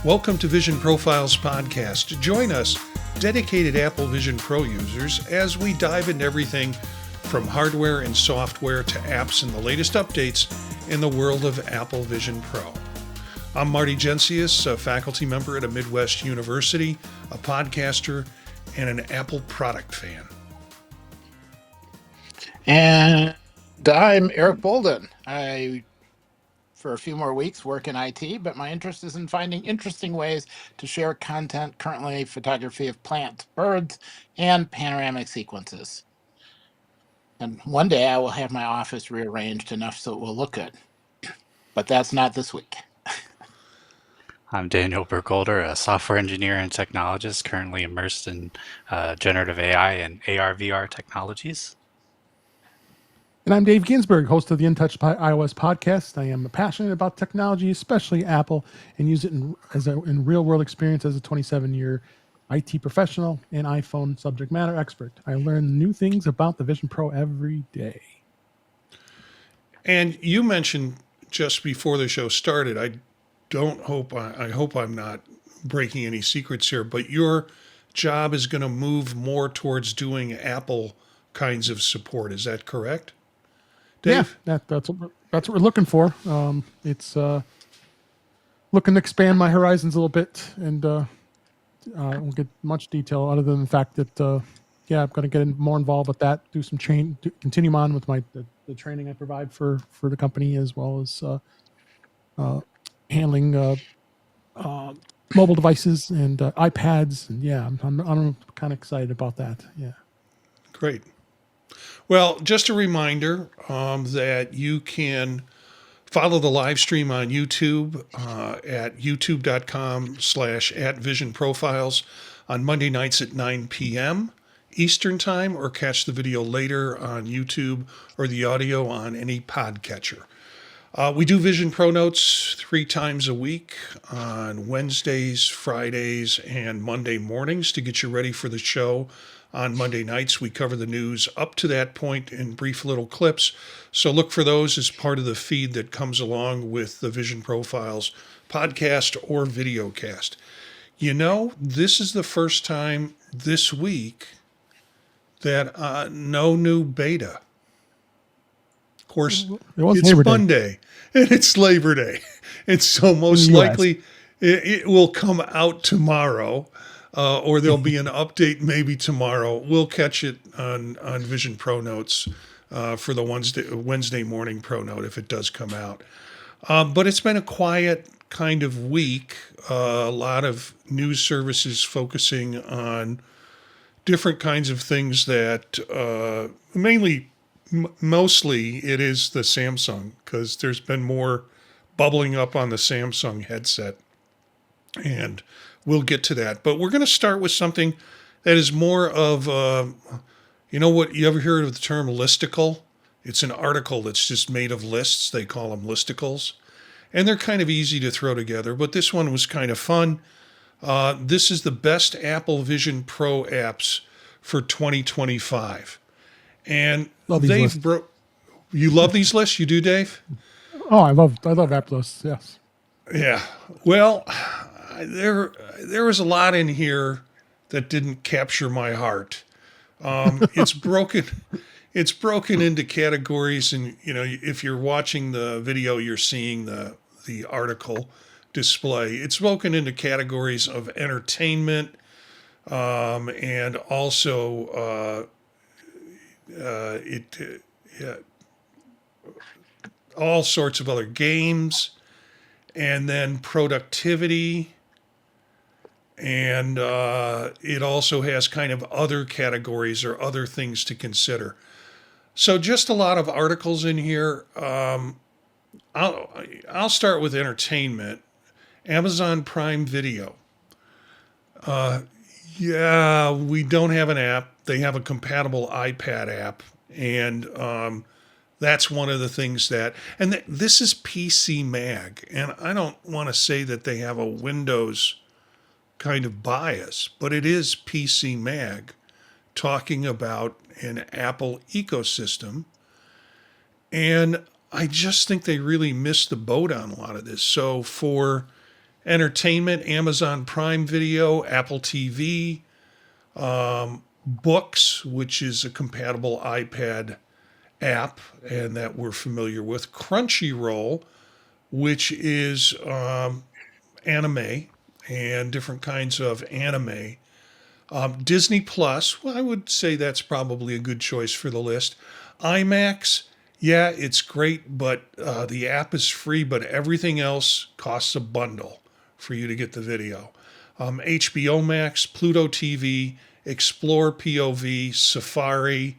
Welcome to Vision Profiles Podcast. Join us, dedicated Apple Vision Pro users, as we dive into everything from hardware and software to apps and the latest updates in the world of Apple Vision Pro. I'm Marty, a faculty member at a Midwest university, a podcaster, and an Apple product fan. And I'm Eric Bolden. I, for a few more weeks, work in IT, but my interest is in finding interesting ways to share content, currently photography of plants, birds, and panoramic sequences. And one day I will have my office rearranged enough so it will look good. But that's not this week. I'm Daniel Burkholder, a software engineer and technologist currently immersed in generative AI and AR/VR technologies. And I'm Dave Ginsburg, host of the InTouch iOS podcast. I am passionate about technology, especially Apple, and use it in real-world experience as a 27-year IT professional and iPhone subject matter expert. I learn new things about the Vision Pro every day. And you mentioned just before the show started, I hope I'm not breaking any secrets here, but your job is going to move more towards doing Apple kinds of support. Is that correct, Dave? Yeah, that's what we're looking for. It's looking to expand my horizons a little bit, and I won't get much detail other than the fact that I'm going to get more involved with that. Do some continue on with the training I provide for the company, as well as handling mobile devices and iPads, and I'm kind of excited about that. Yeah, great. Well, just a reminder that you can follow the live stream on YouTube at youtube.com/@visionprofiles on Monday nights at 9 p.m. Eastern Time, or catch the video later on YouTube or the audio on any podcatcher. We do Vision Pro Notes 3 times a week on Wednesdays, Fridays, and Monday mornings to get you ready for the show. On Monday nights, we cover the news up to that point in brief little clips. So look for those as part of the feed that comes along with the Vision Profiles podcast or videocast. You know, this is the first time this week that no new beta. Of course, it's Monday and it's Labor Day. And so most likely it will come out tomorrow, or there'll be an update maybe tomorrow. We'll catch it on Vision Pro Notes for the Wednesday morning Pro Note if it does come out. But it's been a quiet kind of week. A lot of news services focusing on different kinds of things that mostly it is the Samsung, because there's been more bubbling up on the Samsung headset, and we'll get to that. But we're going to start with something that is more of, what, you ever heard of the term listicle? It's an article that's just made of lists. They call them listicles, and they're kind of easy to throw together, but this one was kind of fun. This is the best Apple Vision Pro apps for 2025. And you love these lists? You do, Dave? Oh, I love app lists. Yes. Yeah. Well, there was a lot in here that didn't capture my heart. It's broken into categories, and if you're watching the video, you're seeing the article display. It's broken into categories of entertainment, and also all sorts of other games, and then productivity, and it also has kind of other categories or other things to consider. So just a lot of articles in here. I'll start with entertainment. Amazon Prime Video. We don't have an app. They have a compatible iPad app, and that's one of the things this is PCMag, and I don't want to say that they have a Windows kind of bias, but it is PCMag talking about an Apple ecosystem, and I just think they really missed the boat on a lot of this. So for Entertainment, Amazon Prime Video, Apple TV, Books, which is a compatible iPad app and that we're familiar with. Crunchyroll, which is anime and different kinds of anime. Disney Plus, well, I would say that's probably a good choice for the list. IMAX, yeah, it's great, but the app is free, but everything else costs a bundle for you to get the video. HBO Max, Pluto TV, Explore POV, Safari,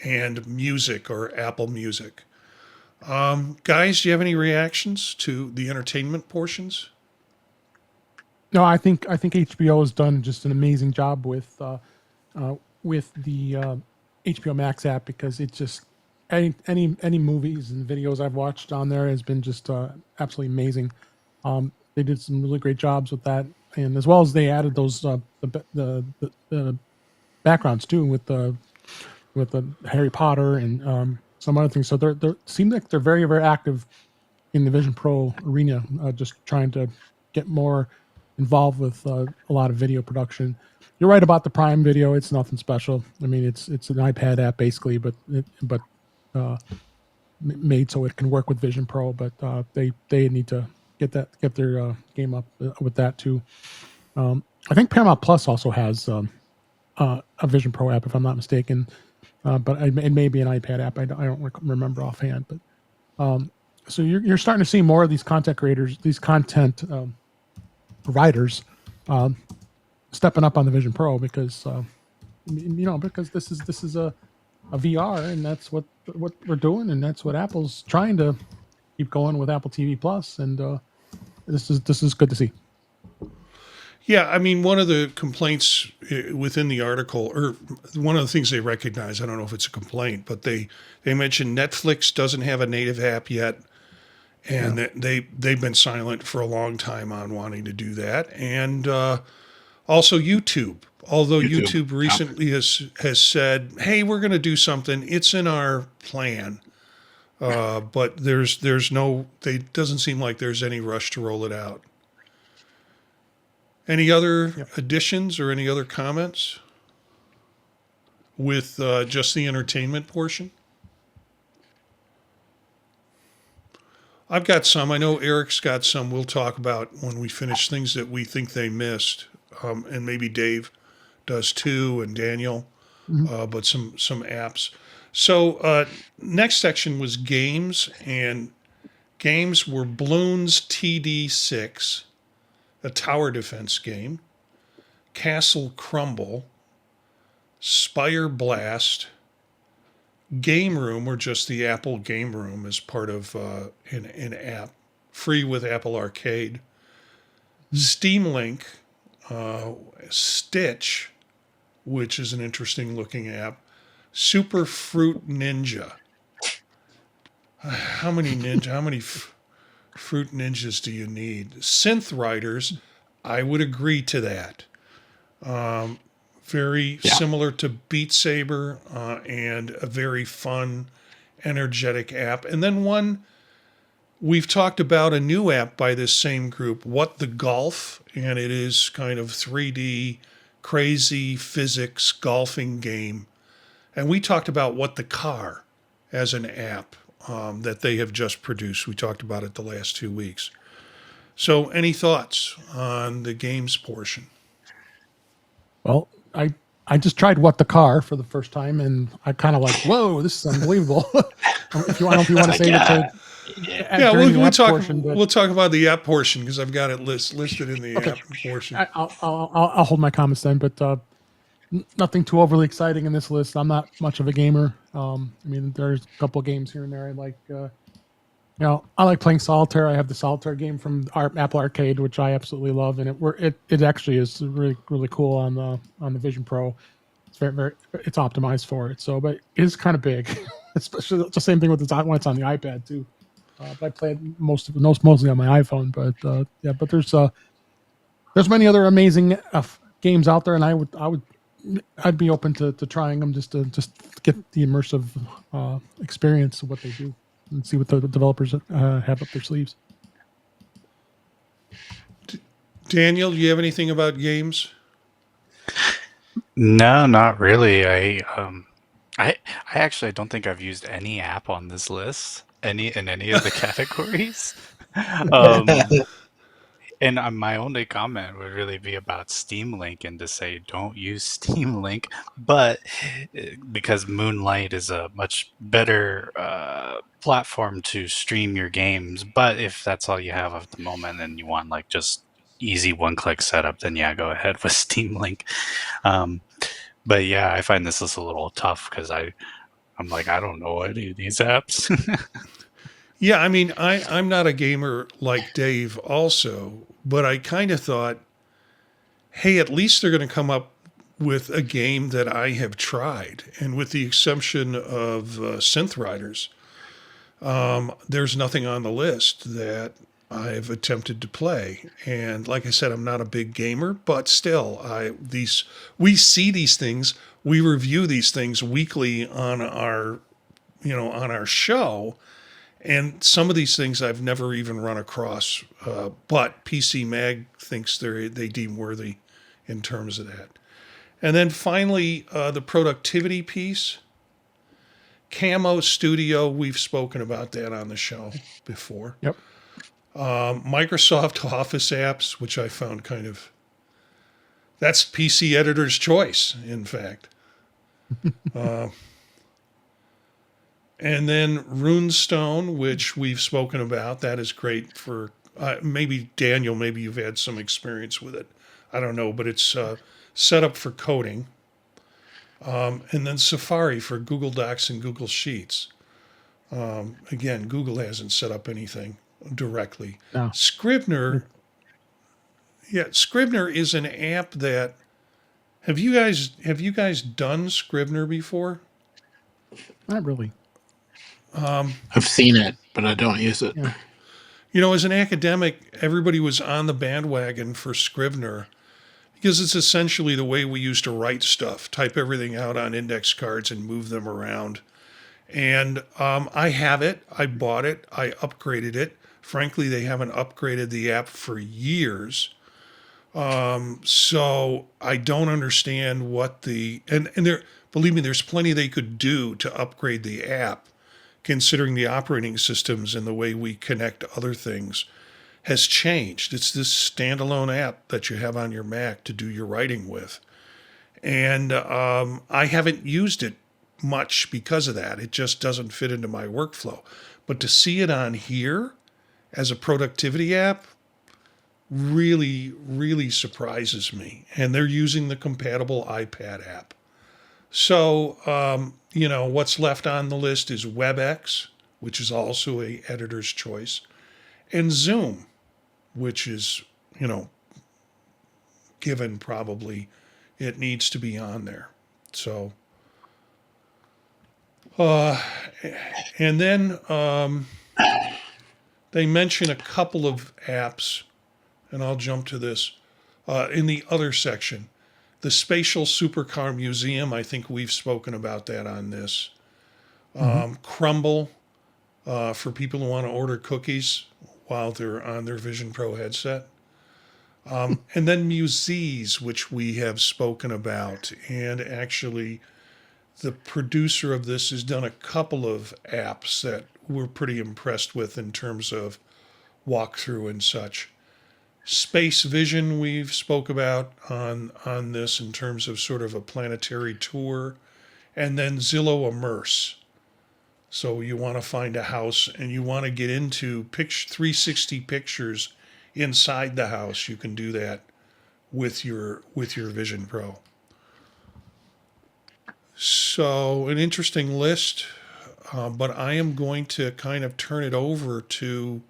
and Music or Apple Music. Guys, do you have any reactions to the entertainment portions? No, I think HBO has done just an amazing job with the HBO Max app, because it just any movies and videos I've watched on there has been just absolutely amazing. They did some really great jobs with that, and as well as they added those the backgrounds too with the Harry Potter and some other things. So they seem like they're very, very active in the Vision Pro arena, just trying to get more involved with a lot of video production. You're right about the Prime Video; it's nothing special. I mean, it's an iPad app basically, but made so it can work with Vision Pro. But they need to get their game up with that too. I think Paramount Plus also has a Vision Pro app, if I'm not mistaken. But it may be an iPad app. I don't remember offhand. But so you're starting to see more of these content creators, these content providers, stepping up on the Vision Pro, because because this is a VR, and that's what we're doing, and that's what Apple's trying to keep going with Apple TV Plus, and this is good to see. Yeah, I mean, one of the complaints within the article, or one of the things they recognize, I don't know if it's a complaint, but they mentioned Netflix doesn't have a native app yet, and they've been silent for a long time on wanting to do that, and also YouTube. Although YouTube recently has said, "Hey, we're going to do something. It's in our plan," but there's no. They doesn't seem like there's any rush to roll it out. Any other additions or any other comments with just the entertainment portion? I've got some. I know Eric's got some we'll talk about when we finish things that we think they missed. And maybe Dave does too, and Daniel, but some apps. So next section was games, and games were Bloons TD6, a tower defense game, Castle Crumble, Spire Blast, Game Room, or just the Apple Game Room as part of an app, free with Apple Arcade, Steam Link, Stitch, which is an interesting looking app, Super Fruit Ninja. How many Fruit Ninjas do you need? Synth Riders, I would agree to that. Very similar to Beat Saber, and a very fun, energetic app. And then one, we've talked about a new app by this same group, What the Golf, and it is kind of 3D, crazy physics golfing game. And we talked about What the Car as an app that they have just produced. We talked about it the last 2 weeks. So any thoughts on the games portion? Well, I just tried What the Car for the first time, and I kind of like, whoa, this is unbelievable. if you want to save it to we'll talk about the app portion, because I've got it listed in the app portion. I'll hold my comments then, but nothing too overly exciting in this list. I'm not much of a gamer. I mean, there's a couple of games here and there I like. I like playing solitaire. I have the solitaire game from Apple Arcade, which I absolutely love, and it actually is really, really cool on the Vision Pro. It's very it's optimized for it. So, but it is kind of big, especially it's the same thing with when it's on the iPad too. But I play it mostly on my iPhone. But but there's many other amazing games out there, and I'd be open to trying them just to get the immersive experience of what they do and see what the developers have up their sleeves. Daniel, do you have anything about games? No, not really. I actually don't think I've used any app on this list, any of the categories. Um, and my only comment would really be about Steam Link and to say don't use Steam Link, but because Moonlight is a much better platform to stream your games. But if that's all you have at the moment and you want like just easy one-click setup, then yeah, go ahead with Steam Link. Um, but yeah, I find this is a little tough because I'm like, I don't know any of these apps. Yeah, I mean, I'm not a gamer like Dave also, but I kind of thought, hey, at least they're going to come up with a game that I have tried. And with the exception of Synth Riders, there's nothing on the list that I've attempted to play. And like I said, I'm not a big gamer, but still, we see these things, we review these things weekly on our show. And some of these things I've never even run across, but PCMag thinks they deem worthy in terms of that. And then finally, the productivity piece. Camo Studio, we've spoken about that on the show before. Yep. Microsoft Office apps, which I found that's PC editor's choice, in fact. And then Runestone, which we've spoken about. That is great for maybe Daniel, maybe you've had some experience with it. I don't know, but it's set up for coding. And then Safari for Google Docs and Google Sheets. Again, Google hasn't set up anything directly. No. Scrivener, yeah, Scrivener is an app that have you guys done Scrivener before? Not really. I've seen it, but I don't use it. Yeah. As an academic, everybody was on the bandwagon for Scrivener because it's essentially the way we used to write stuff, type everything out on index cards and move them around. And I have it. I bought it. I upgraded it. Frankly, they haven't upgraded the app for years. So I don't understand and there, believe me, there's plenty they could do to upgrade the app, considering the operating systems and the way we connect to other things has changed. It's this standalone app that you have on your Mac to do your writing with. And I haven't used it much because of that. It just doesn't fit into my workflow. But to see it on here as a productivity app really, really surprises me. And they're using the compatible iPad app. So, what's left on the list is WebEx, which is also a editor's choice, and Zoom, which is, given probably it needs to be on there. So, and then they mention a couple of apps, and I'll jump to this in the other section. The Spatial Supercar Museum, I think we've spoken about that on this. Crumble for people who want to order cookies while they're on their Vision Pro headset. And then Musees, which we have spoken about. And actually, the producer of this has done a couple of apps that we're pretty impressed with in terms of walkthrough and such. Space Vision we've spoke about on this in terms of sort of a planetary tour, and then Zillow Immerse. So you want to find a house and you want to get into 360 pictures inside the house. You can do that with your Vision Pro. So an interesting list, but I am going to kind of turn it over to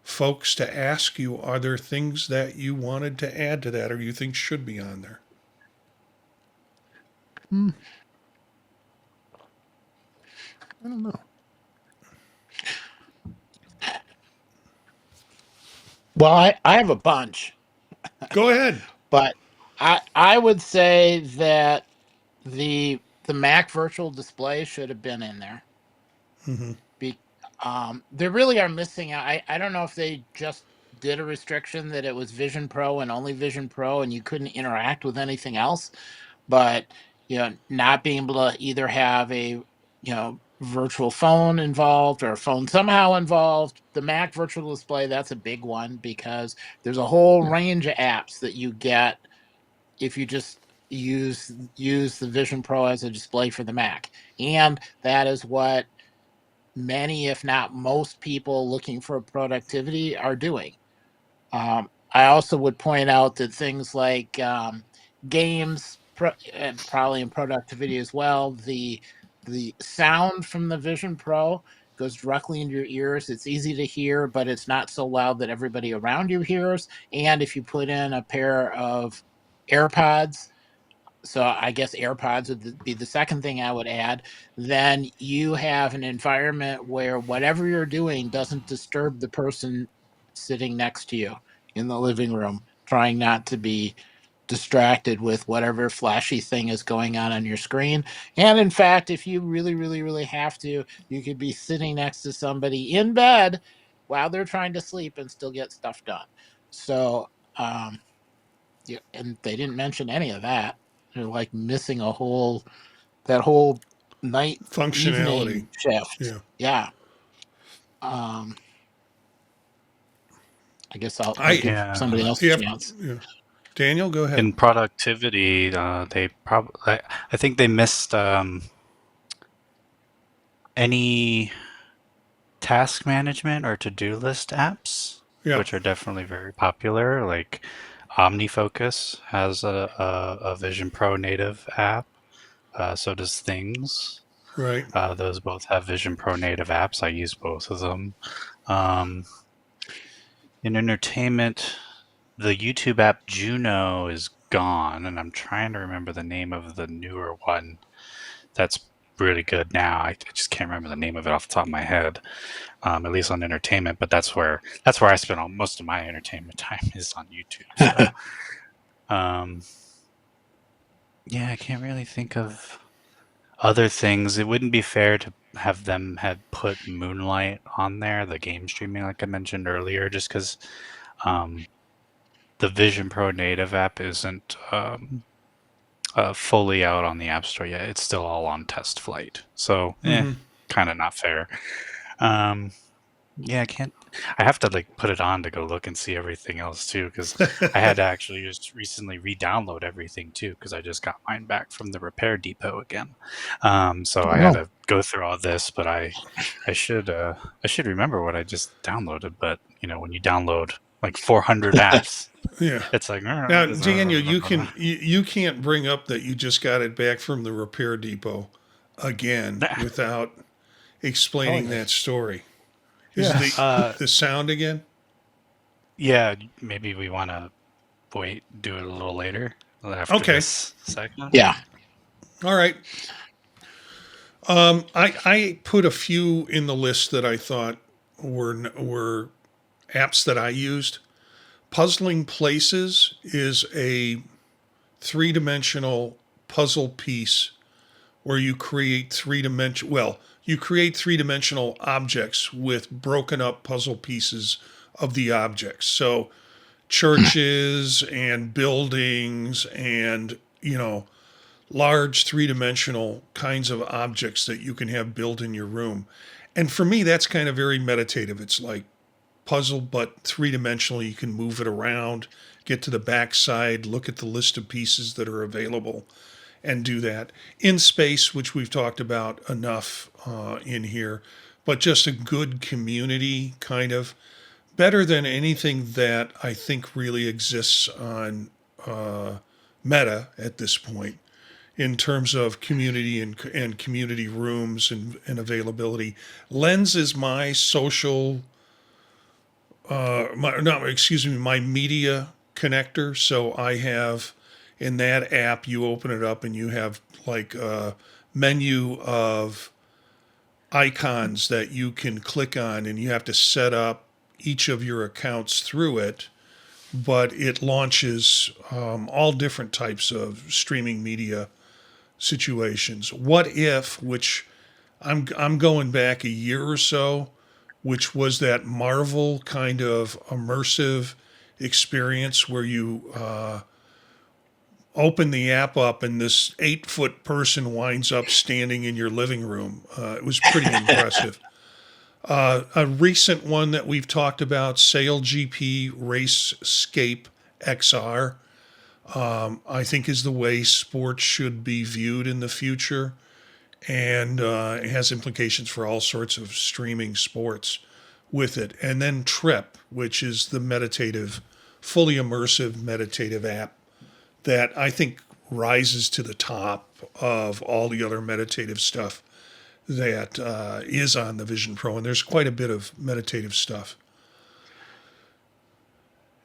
folks to ask you, are there things that you wanted to add to that or you think should be on there? I don't know. Well, I have a bunch, Go ahead. but I would say that the Mac Virtual Display should have been in there. Mm-hmm. They really are missing out. I don't know if they just did a restriction that it was Vision Pro and only Vision Pro, and you couldn't interact with anything else. But not being able to either have a virtual phone involved or a phone somehow involved, the Mac Virtual Display, that's a big one, because there's a whole range of apps that you get if you just use the Vision Pro as a display for the Mac. And that is what many, if not most, people looking for productivity are doing. I also would point out that things like games, and probably in productivity as well, the sound from the Vision Pro goes directly into your ears. It's easy to hear, but it's not so loud that everybody around you hears. And if you put in a pair of AirPods, so I guess AirPods would be the second thing I would add, then you have an environment where whatever you're doing doesn't disturb the person sitting next to you in the living room, trying not to be distracted with whatever flashy thing is going on your screen. And in fact, if you really, really, really have to, you could be sitting next to somebody in bed while they're trying to sleep and still get stuff done. So, yeah, and they didn't mention any of that. They're like missing that whole night Functionality. evening shift. Yeah. Yeah. Um, I guess I'll I give Yeah. somebody else a yeah, chance. yeah. Daniel, go ahead. In productivity, they probably I think they missed any task management or to-do list apps, Yeah. which are definitely very popular. Like OmniFocus has a Vision Pro native app. So does Things. Right. Those both have Vision Pro native apps. I use both of them. In entertainment, the YouTube app Juno is gone, and I'm trying to remember the name of the newer one that's really good now. I just can't remember the name of it off the top of my head. At least on entertainment, but that's where I spend most of my entertainment time is on YouTube. So, yeah, I can't really think of other things. It wouldn't be fair to have them had put Moonlight on there, the game streaming, like I mentioned earlier, just because the Vision Pro native app isn't fully out on the App Store yet. It's still all on test flight, so kind of not fair. Yeah, I can't. I have to like put it on to go look and see everything else too, because I had to actually just recently re-download everything too, because I just got mine back from the repair depot again. So I had to go through all this, but I should remember what I just downloaded. But when you download like 400 apps, Yeah. it's like Now, Daniel, you can't bring up that you just got it back from the repair depot again without explaining that story. Is the sound again? Yeah, maybe we want to do it a little later after Okay. this segment. Yeah. All right. I put a few in the list that I thought were apps that I used. Puzzling Places is a 3-dimensional puzzle piece where you create you create 3-dimensional objects with broken up puzzle pieces of the objects. So churches and buildings and, large 3-dimensional kinds of objects that you can have built in your room. And for me, that's kind of very meditative. It's like puzzle, but 3-dimensional. You can move it around, get to the backside, look at the list of pieces that are available, and do that. In Space, which we've talked about enough in here, but just a good community kind of. Better than anything that I think really exists on Meta at this point in terms of community and community rooms and availability. Lens is my social, my media connector. So I have in that app, you open it up and you have like a menu of icons that you can click on, and you have to set up each of your accounts through it. But it launches all different types of streaming media situations. What If, which I'm going back a year or so, which was that Marvel kind of immersive experience where you open the app up and this 8-foot person winds up standing in your living room. It was pretty impressive. A recent one that we've talked about, SailGP RaceScape XR, I think is the way sports should be viewed in the future. And it has implications for all sorts of streaming sports with it. And then Trip, which is the meditative, fully immersive meditative app that I think rises to the top of all the other meditative stuff that is on the Vision Pro. And there's quite a bit of meditative stuff.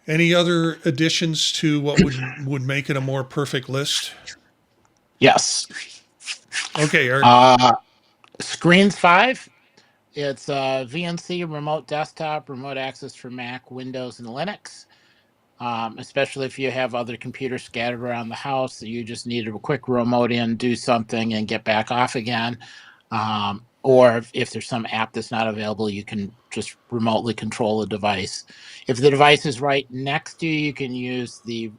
Any other additions to what would make it a more perfect list? Yes. Okay, Eric. Screens 5. It's VNC remote desktop, remote access for Mac, Windows, and Linux. Especially if you have other computers scattered around the house that you just need a quick remote in, do something, and get back off again. Or if there's some app that's not available, you can just remotely control the device. If the device is right next to you, you can use the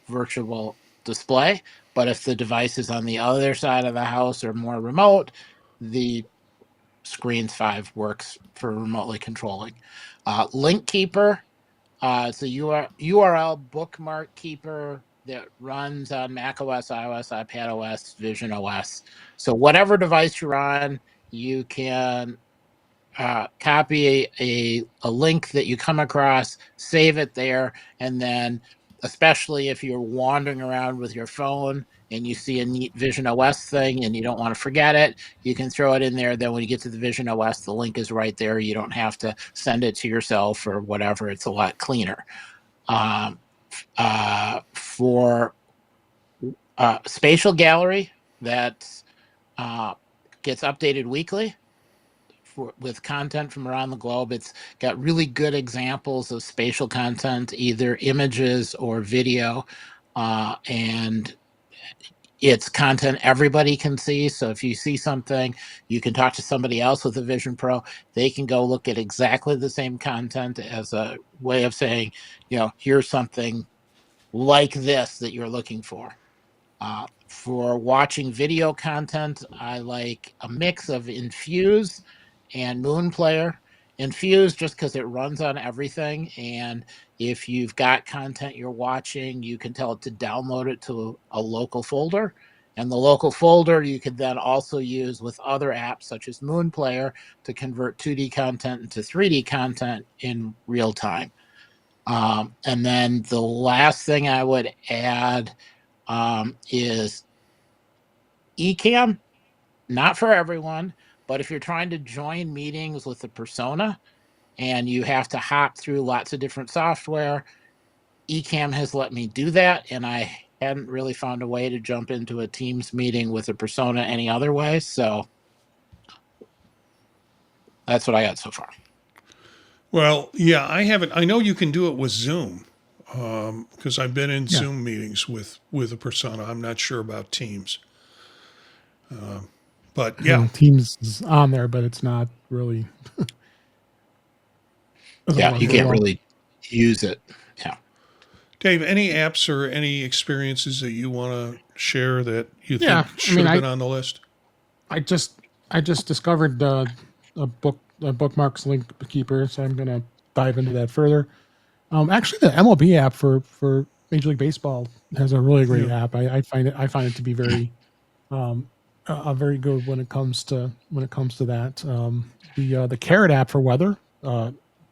virtual display. But if the device is on the other side of the house or more remote, the Screens 5 works for remotely controlling. Link Keeper. It's a URL bookmark keeper that runs on macOS, iOS, iPadOS, Vision OS. So whatever device you're on, you can copy a link that you come across, save it there, and then especially if you're wandering around with your phone and you see a neat Vision OS thing and you don't want to forget it, you can throw it in there. Then when you get to the Vision OS, the link is right there. You don't have to send it to yourself or whatever. It's a lot cleaner. For Spatial Gallery, that gets updated weekly with content from around the globe. It's got really good examples of spatial content, either images or video, and it's content everybody can see. So if you see something, you can talk to somebody else with a Vision Pro. They can go look at exactly the same content as a way of saying, here's something like this that you're looking for. For watching video content, I like a mix of Infuse and Moon Player. Infuse just because it runs on everything, and if you've got content you're watching, you can tell it to download it to a local folder, and the local folder you could then also use with other apps such as Moon Player to convert 2D content into 3D content in real time. And then the last thing I would add is Ecamm. Not for everyone, but if you're trying to join meetings with a persona and you have to hop through lots of different software, Ecamm has let me do that, and I hadn't really found a way to jump into a Teams meeting with a persona any other way, so that's what I got so far. Well, yeah, I haven't. I know you can do it with Zoom because I've been in Zoom meetings with a persona. I'm not sure about Teams. But yeah. Teams is on there, but it's not really. You can't really use it. Yeah. Dave, any apps or any experiences that you want to share that you think should have been on the list? I just discovered a bookmarks link keeper, so I'm gonna dive into that further. Actually, the MLB app for Major League Baseball has a really great app. I find it to be very very good when it comes to that. The Carrot app for weather,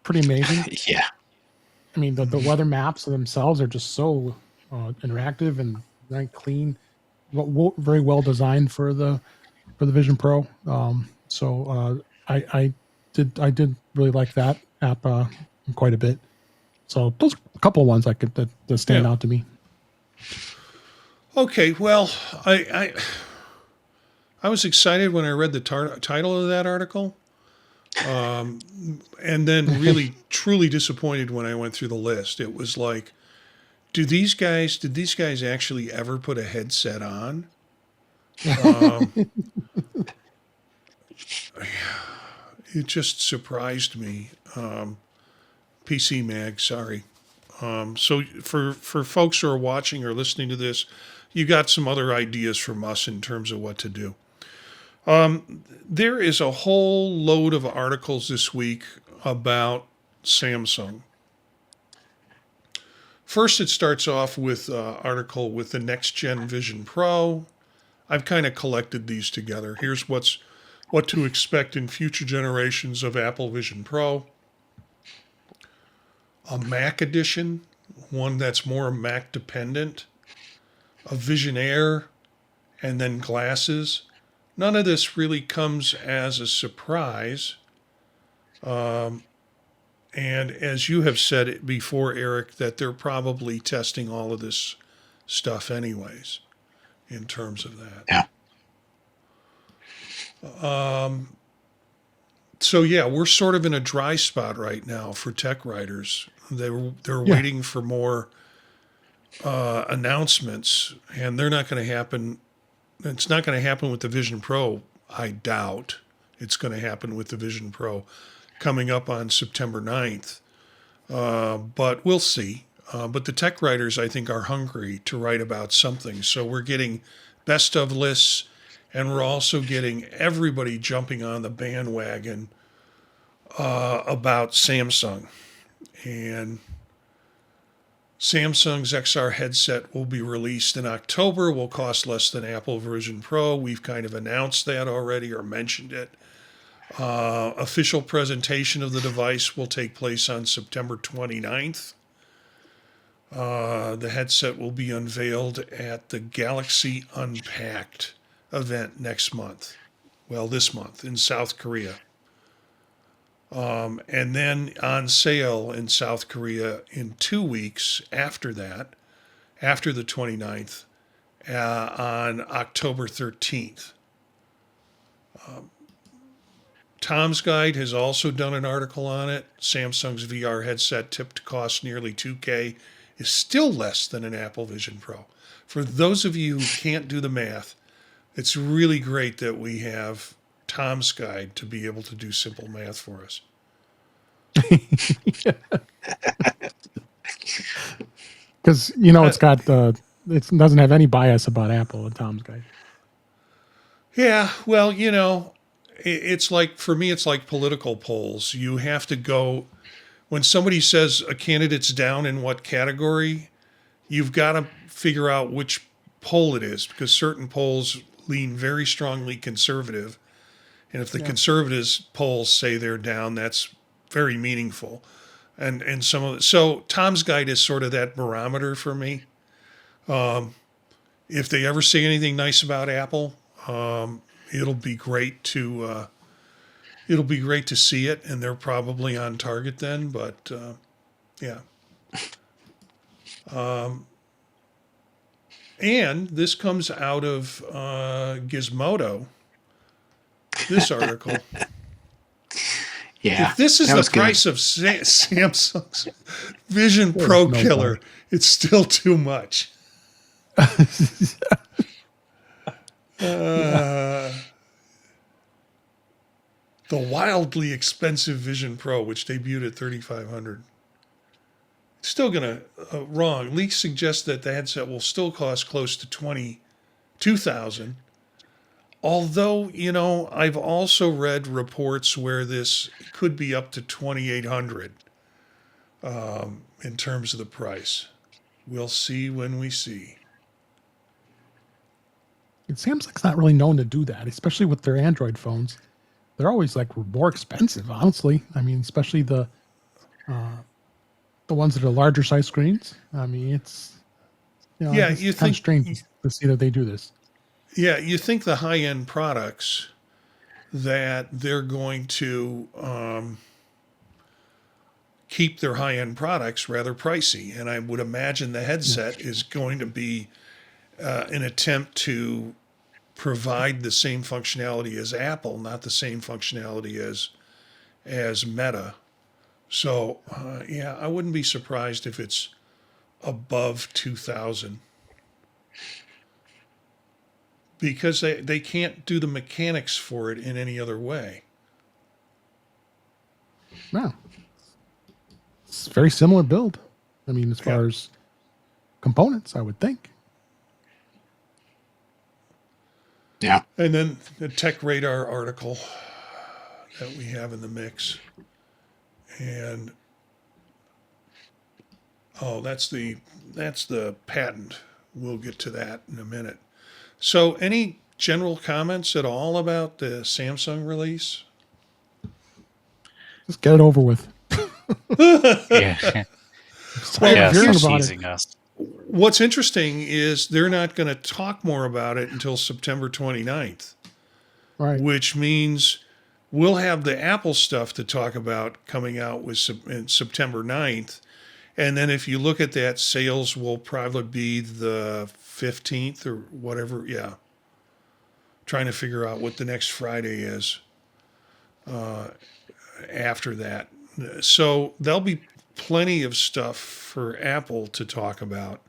pretty amazing. Yeah. I mean, the weather maps themselves are just so interactive and very clean, very well designed for the Vision Pro. I did really like that app quite a bit. So those are a couple of ones that stand out to me. Okay, well, I was excited when I read the title of that article, and then really truly disappointed when I went through the list. It was like, did these guys actually ever put a headset on? It just surprised me. PCMag, sorry. So for folks who are watching or listening to this, you got some other ideas from us in terms of what to do. There is a whole load of articles this week about Samsung. First, it starts off with an article with the next gen Vision Pro. I've kind of collected these together. Here's what to expect in future generations of Apple Vision Pro. A Mac edition, one that's more Mac dependent. A Vision Air, and then glasses. None of this really comes as a surprise. And as you have said it before, Eric, that they're probably testing all of this stuff anyways in terms of that. Yeah. So yeah, we're sort of in a dry spot right now for tech writers. They're waiting for more announcements, and they're not going to happen. It's not going to happen with the Vision Pro. I doubt it's going to happen with the Vision Pro coming up on September 9th. But we'll see. But the tech writers, I think, are hungry to write about something. So we're getting best of lists, and we're also getting everybody jumping on the bandwagon about Samsung. And Samsung's XR headset will be released in October, will cost less than Apple Vision Pro. We've kind of announced that already or mentioned it. Official presentation of the device will take place on September 29th. The headset will be unveiled at the Galaxy Unpacked event next month. Well, this month in South Korea. And then on sale in South Korea in 2 weeks after that, after the 29th, on October 13th. Tom's Guide has also done an article on it. Samsung's VR headset, tipped to cost nearly $2,000, is still less than an Apple Vision Pro. For those of you who can't do the math, it's really great that we have Tom's Guide to be able to do simple math for us. Because it's got it doesn't have any bias about Apple and Tom's Guide. Yeah, well, it's like, for me, it's like political polls. You have to go, when somebody says a candidate's down in what category, you've got to figure out which poll it is, because certain polls lean very strongly conservative. And if the conservatives polls say they're down, that's very meaningful. And so Tom's Guide is sort of that barometer for me. If they ever say anything nice about Apple, it'll be great to see it, and they're probably on target then. But yeah. And this comes out of Gizmodo. This article. Yeah. If this is the price of Samsung's Vision Pro killer, it's still too much. The wildly expensive Vision Pro, which debuted at $3,500. Still gonna wrong. Leaks suggest that the headset will still cost close to $22,000. Although, I've also read reports where this could be up to $2,800 in terms of the price. We'll see when we see. Samsung's not really known to do that, especially with their Android phones. They're always like more expensive, honestly. I mean, especially the ones that are larger size screens. I mean, it's you kind think of strange to see that they do this. Yeah, you think the high-end products that they're going to keep their high-end products rather pricey, and I would imagine the headset is going to be an attempt to provide the same functionality as Apple, not the same functionality as Meta. So I wouldn't be surprised if it's above 2,000. Because they can't do the mechanics for it in any other way. Yeah. It's a very similar build. I mean, as far Yeah. as components, I would think. Yeah. And then the Tech Radar article that we have in the mix. And oh, that's the patent. We'll get to that in a minute. So, any general comments at all about the Samsung release? Just get it over with. Yeah. Tired Yeah, of hearing stop about it. teasing us. What's interesting is they're not going to talk more about it until September 29th, Right. which means we'll have the Apple stuff to talk about coming out with in September 9th. And then if you look at that, sales will probably be the 15th or whatever. Yeah. Trying to figure out what the next Friday is after that. So there'll be plenty of stuff for Apple to talk about.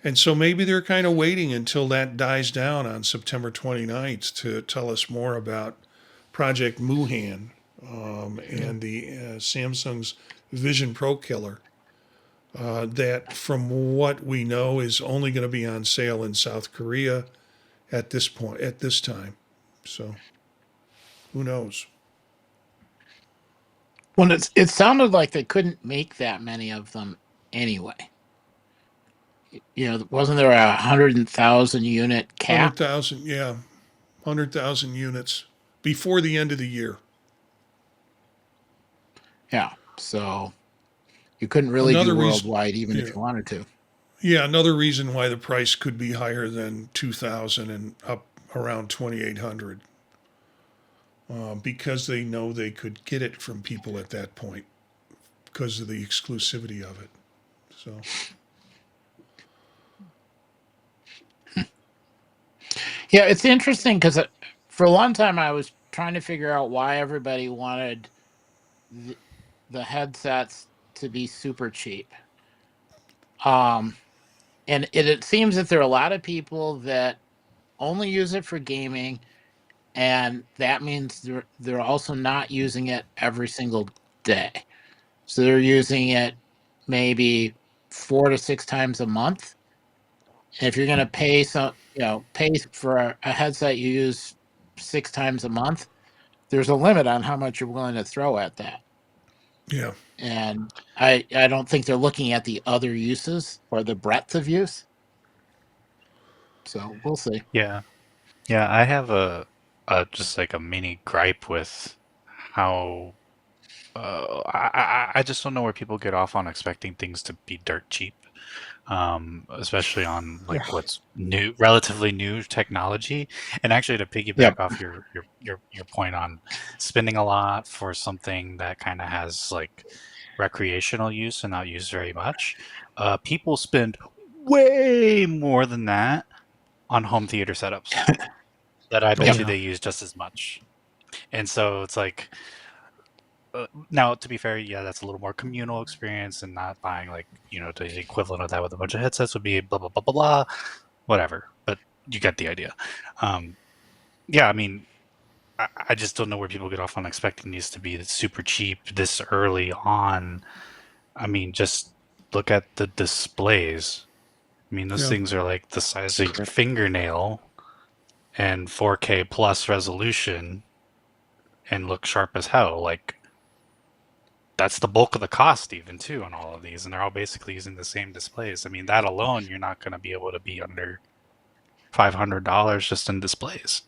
And so maybe they're kind of waiting until that dies down on September 29th to tell us more about Project Wuhan and the Samsung's Vision Pro Killer. That, from what we know, is only going to be on sale in South Korea at this point, at this time. So, who knows? Well, it sounded like they couldn't make that many of them anyway. You know, wasn't there a 100,000 unit cap? 100,000, yeah, 100,000 units before the end of the year. Yeah. So you couldn't really Another do reason, worldwide, even yeah, if you wanted to. yeah, another reason why the price could be higher than 2,000 and up around 2,800, because they know they could get it from people at that point because of the exclusivity of it. So. Yeah, it's interesting because for a long time I was trying to figure out why everybody wanted the headsets to be super cheap. And it seems that there are a lot of people that only use it for gaming, and that means they're also not using it every single day. So they're using it maybe 4 to 6 times a month. And if you're going to pay pay for a headset you use 6 times a month, there's a limit on how much you're willing to throw at that. Yeah. And I don't think they're looking at the other uses or the breadth of use. So we'll see. Yeah. Yeah, I have a just like a mini gripe with how I just don't know where people get off on expecting things to be dirt cheap, especially on Yeah. like what's new, relatively new technology. And actually, to piggyback Yep. off your point on spending a lot for something that kind of has like recreational use and not used very much, people spend way more than that on home theater setups that I bet Oh, you yeah. they use just as much. And so it's like, now to be fair, yeah, that's a little more communal experience and not buying like, the equivalent of that with a bunch of headsets would be blah, blah, blah, blah, blah, whatever. But you get the idea. Yeah, I mean, I just don't know where people get off on expecting these to be super cheap this early on. I mean, just look at the displays. I mean, those Yeah. things are like the size of your fingernail and 4K plus resolution and look sharp as hell. Like, that's the bulk of the cost even too on all of these, and they're all basically using the same displays. I mean, that alone, you're not going to be able to be under $500 just in displays.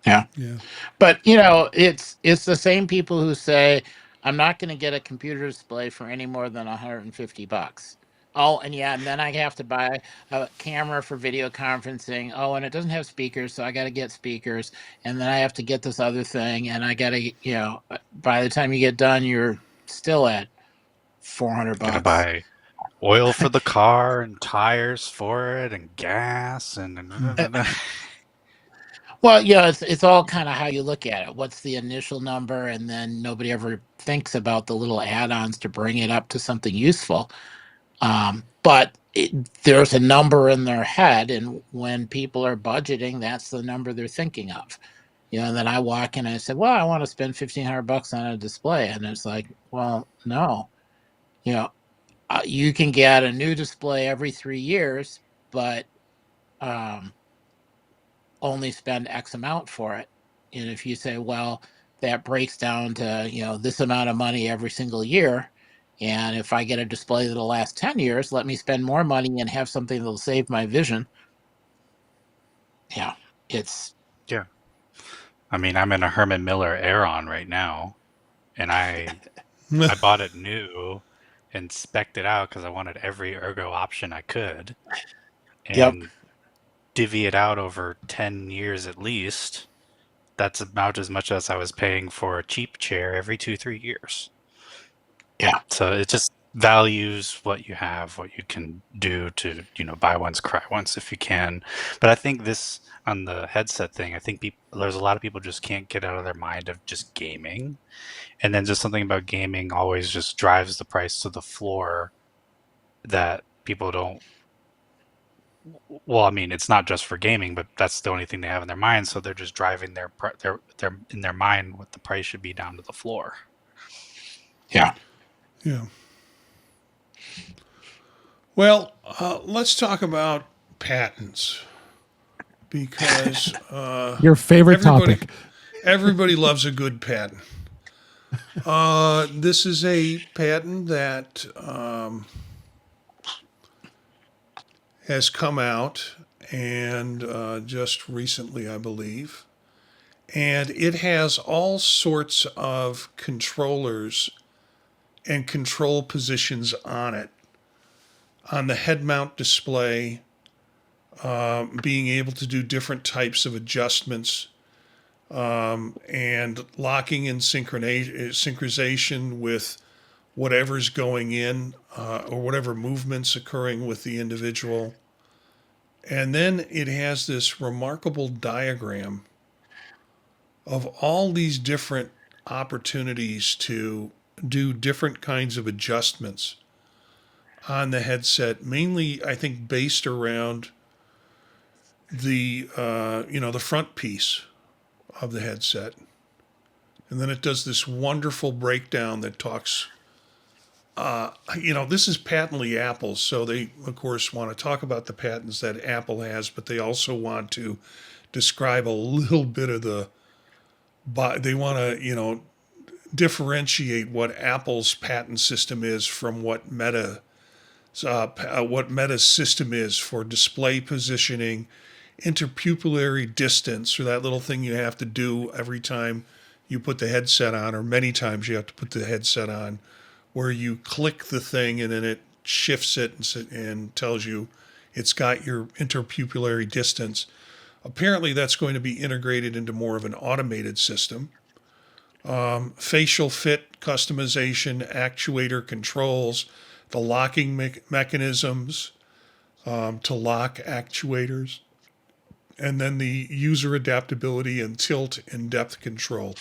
Yeah. Yeah. But it's the same people who say, I'm not going to get a computer display for any more than $150. Oh, and then I have to buy a camera for video conferencing. Oh, and it doesn't have speakers, so I got to get speakers. And then I have to get this other thing, and I got to, by the time you get done, you're still at $400. Got to buy oil for the car and tires for it and gas and Well, it's all kind of how you look at it. What's the initial number, and then nobody ever thinks about the little add-ons to bring it up to something useful. But there's a number in their head, and when people are budgeting, that's the number they're thinking of. And then I walk in and I said, well, I want to spend $1,500 on a display. And it's like, well, no, you know, you can get a new display every 3 years, but only spend X amount for it. And if you say, well, that breaks down to, this amount of money every single year. And if I get a display that'll last 10 years, let me spend more money and have something that'll save my vision. Yeah, it's. Yeah. I mean, I'm in a Herman Miller Aeron right now, and I bought it new and spec'd it out because I wanted every ergo option I could, Yep. and divvy it out over 10 years at least. That's about as much as I was paying for a cheap chair every 2-3 years. Yeah. So it just values what you have, what you can do to, buy once, cry once if you can. But I think this on the headset thing, I think there's a lot of people just can't get out of their mind of just gaming. And then just something about gaming always just drives the price to the floor that people don't. Well, I mean, it's not just for gaming, but that's the only thing they have in their mind. So they're just driving their in their mind what the price should be down to the floor. Yeah. Yeah. Well, let's talk about patents because Your favorite everybody topic. everybody loves a good patent. This is a patent that has come out and just recently, I believe. And it has all sorts of controllers and control positions on it. On the head mount display, being able to do different types of adjustments and locking in synchronization with whatever's going in or whatever movements occurring with the individual. And then it has this remarkable diagram of all these different opportunities to do different kinds of adjustments on the headset, mainly I think based around the the front piece of the headset. And then it does this wonderful breakdown that talks this is patently Apple's, so they of course want to talk about the patents that Apple has, but they also want to describe a little bit of they want to differentiate what Apple's patent system is from what Meta's system is for display positioning, interpupillary distance, or that little thing you have to do every time you put the headset on, or many times you have to put the headset on, where you click the thing and then it shifts it and tells you it's got your interpupillary distance. Apparently, that's going to be integrated into more of an automated system. Facial fit customization, actuator controls, the locking mechanisms to lock actuators, and then the user adaptability and tilt and depth control.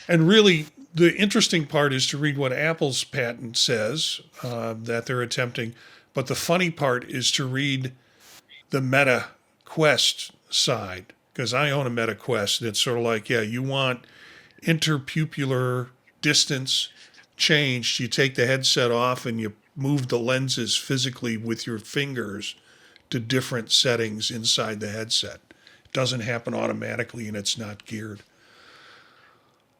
And really, the interesting part is to read what Apple's patent says that they're attempting. But the funny part is to read the Meta Quest side, because I own a Meta Quest, and it's sort of like, yeah, you want interpupillar distance changed. You take the headset off and you move the lenses physically with your fingers to different settings inside the headset. It doesn't happen automatically and it's not geared.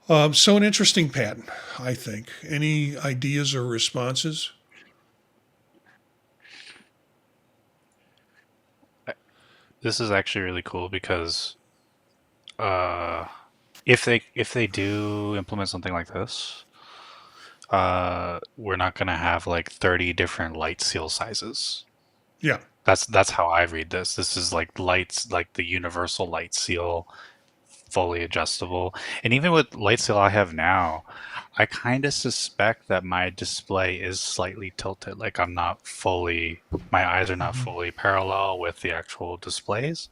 So an interesting patent, I think. Any ideas or responses? This is actually really cool because if they do implement something like this, we're not gonna have like 30 different light seal sizes. Yeah. That's how I read this. This is like lights, like the universal light seal, fully adjustable. And even with light seal I have now, I kind of suspect that my display is slightly tilted. Like my eyes are not fully parallel with the actual displays.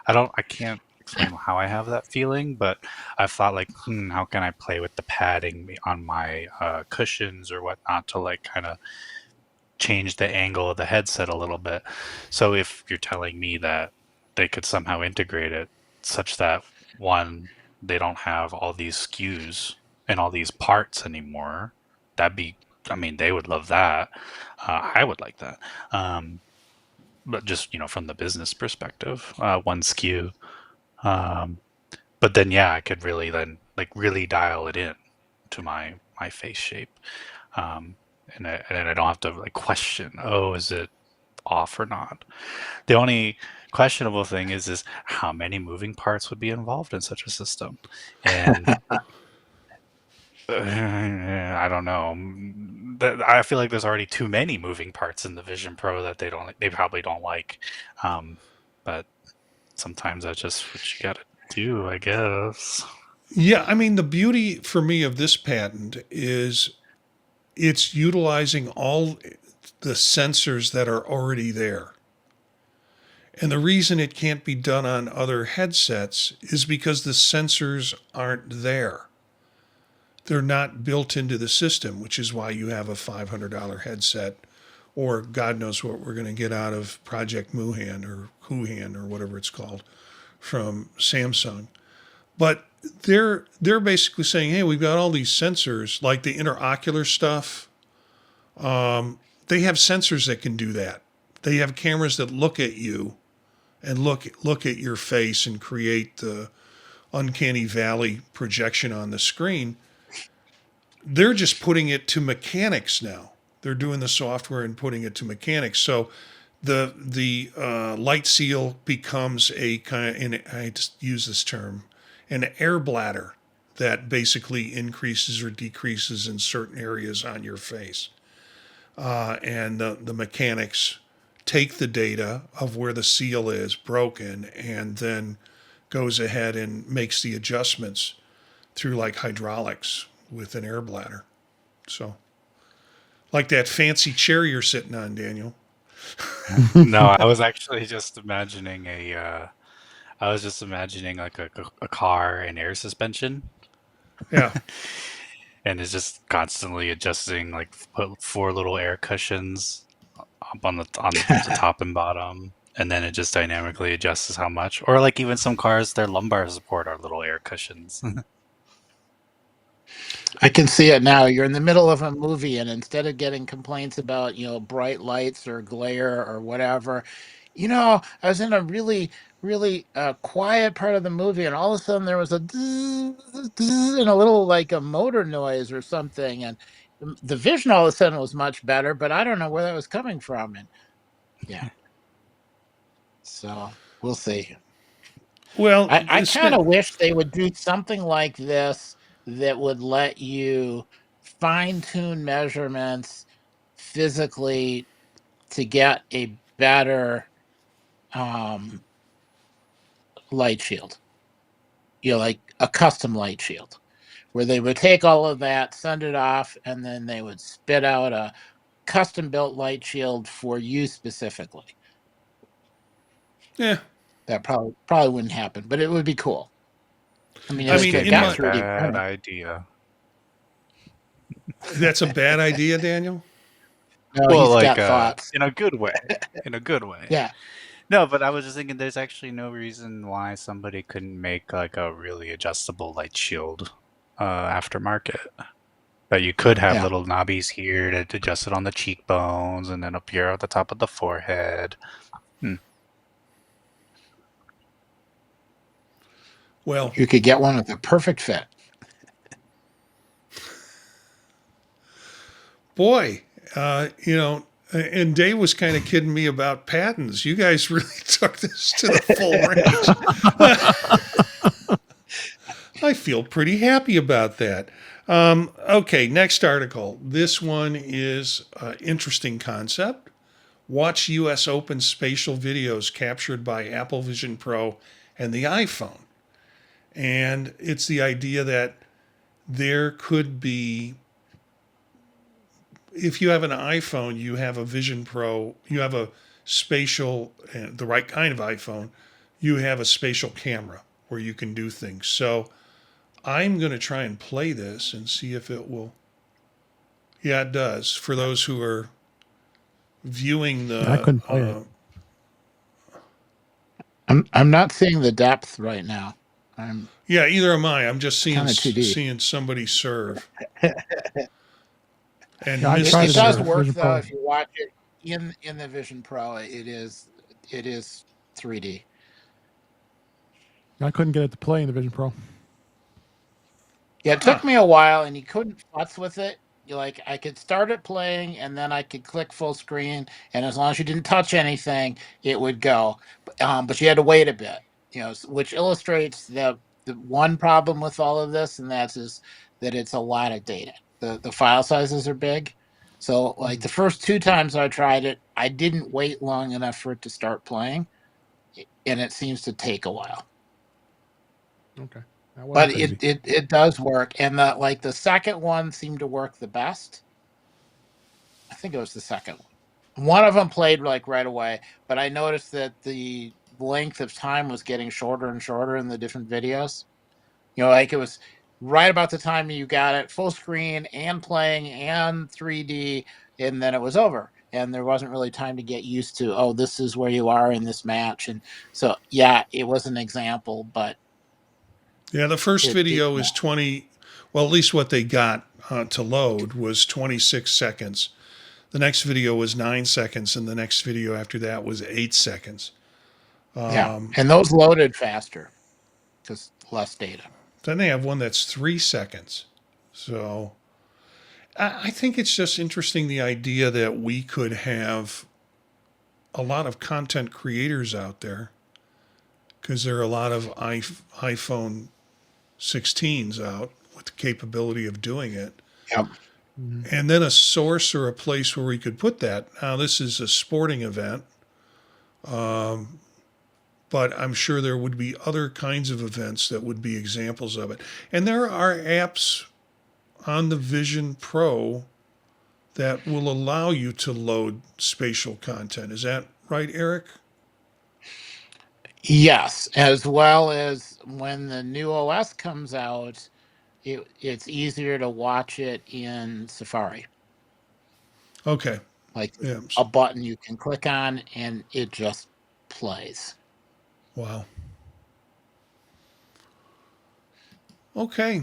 I can't explain how I have that feeling, but I thought like, how can I play with the padding on my cushions or whatnot to like kind of change the angle of the headset a little bit. So if you're telling me that they could somehow integrate it such that one, they don't have all these SKUs and all these parts anymore. That'd be, I mean, they would love that. I would like that. But just, from the business perspective, one SKU. But then, yeah, I could really then really dial it in to my face shape. And I don't have to question, oh, is it off or not? The only questionable thing is how many moving parts would be involved in such a system, and I don't know. I feel like there's already too many moving parts in the Vision Pro that they probably don't like. But sometimes that's just what you got to do, I guess. Yeah, I mean, the beauty for me of this patent is it's utilizing all the sensors that are already there. And the reason it can't be done on other headsets is because the sensors aren't there. They're not built into the system, which is why you have a $500 headset, or God knows what we're going to get out of Project Muhan or Huhan or whatever it's called from Samsung. But they're basically saying, hey, we've got all these sensors, like the interocular stuff. They have sensors that can do that. They have cameras that look at you and look at your face and create the uncanny valley projection on the screen. They're just putting it to mechanics now. They're doing the software and putting it to mechanics. So the light seal becomes a kind of, and I just use this term, an air bladder that basically increases or decreases in certain areas on your face. And the mechanics take the data of where the seal is broken and then goes ahead and makes the adjustments through like hydraulics with an air bladder. So, like that fancy chair you're sitting on, Daniel. No, I was actually just imagining I was just imagining like a car and air suspension, Yeah. and it's just constantly adjusting, put four little air cushions up on the top and bottom, and then it just dynamically adjusts how much. Or like even some cars, their lumbar support are little air cushions. I can see it now. You're in the middle of a movie, and instead of getting complaints about, bright lights or glare or whatever, I was in a really, really quiet part of the movie, and all of a sudden there was a and a little like a motor noise or something, and the vision all of a sudden was much better, but I don't know where that was coming from, and yeah, so we'll see. Well, I it's kind been, of wish they would do something like this that would let you fine tune measurements physically to get a better um, light shield, like a custom light shield, where they would take all of that, send it off, and then they would spit out a custom built light shield for you specifically. yeah. That probably wouldn't happen, but it would be cool. I mean, I if This mean, they could in be got a my 3D bad printing. idea. that's a bad idea, Daniel. No, Well, he's got thoughts. in a good way. In a good way. Yeah. No, but I was just thinking there's actually no reason why somebody couldn't make like a really adjustable light shield aftermarket. That you could have Yeah. little knobbies here to adjust it on the cheekbones and then up here at the top of the forehead. Well, You could get one with a perfect fit. boy, and Dave was kind of kidding me about patents. You guys really took this to the full range. I feel pretty happy about that. Okay, next article. This one is an interesting concept. Watch U.S. Open spatial videos captured by Apple Vision Pro and the iPhone. And it's the idea that there could be, if you have an iPhone, you have a Vision Pro, you have a spatial, the right kind of iPhone, you have a spatial camera where you can do things. So I'm going to try and play this and see if it will. Yeah, it does. For those who are viewing the. I couldn't play it. I'm not seeing the depth right now. I'm Yeah, either am I. I'm just seeing kind of 2D. seeing somebody serve and Yeah, I miss tried the It it in does the serve. work Vision though Pro. if you watch it in the Vision Pro. It is 3D. I couldn't get it to play in the Vision Pro. Yeah, it took Huh. me a while, and you couldn't futz with it. You like I could start it playing, and then I could click full screen, and as long as you didn't touch anything, it would go. But you had to wait a bit, which illustrates the one problem with all of this, and is that it's a lot of data. The file sizes are big, so like Mhm. the first two times I tried it, I didn't wait long enough for it to start playing, and it seems to take a while. Okay, that wasn't But crazy. it does work, and the second one seemed to work the best. I think it was the second one. One of them played like right away, but I noticed that the length of time was getting shorter and shorter in the different videos. Like it was right about the time you got it full screen and playing and 3D, and then it was over. And there wasn't really time to get used to, oh, this is where you are in this match. And so, yeah, it was an example, but Yeah, the first it did. video is 20. Well, at least what they got to load was 26 seconds. The next video was 9 seconds, and the next video after that was 8 seconds. Yeah, and those loaded faster because less data. Then they have one that's 3 seconds. So I think it's just interesting the idea that we could have a lot of content creators out there because there are a lot of iPhone 16s out with the capability of doing it. Yep. Mhm. And then a source or a place where we could put that. Now, this is a sporting event, but I'm sure there would be other kinds of events that would be examples of it. And there are apps on the Vision Pro that will allow you to load spatial content. Is that right, Eric? Yes, as well as when the new OS comes out, it's easier to watch it in Safari. Okay. Like Yeah. a button you can click on and it just plays. Wow. Okay.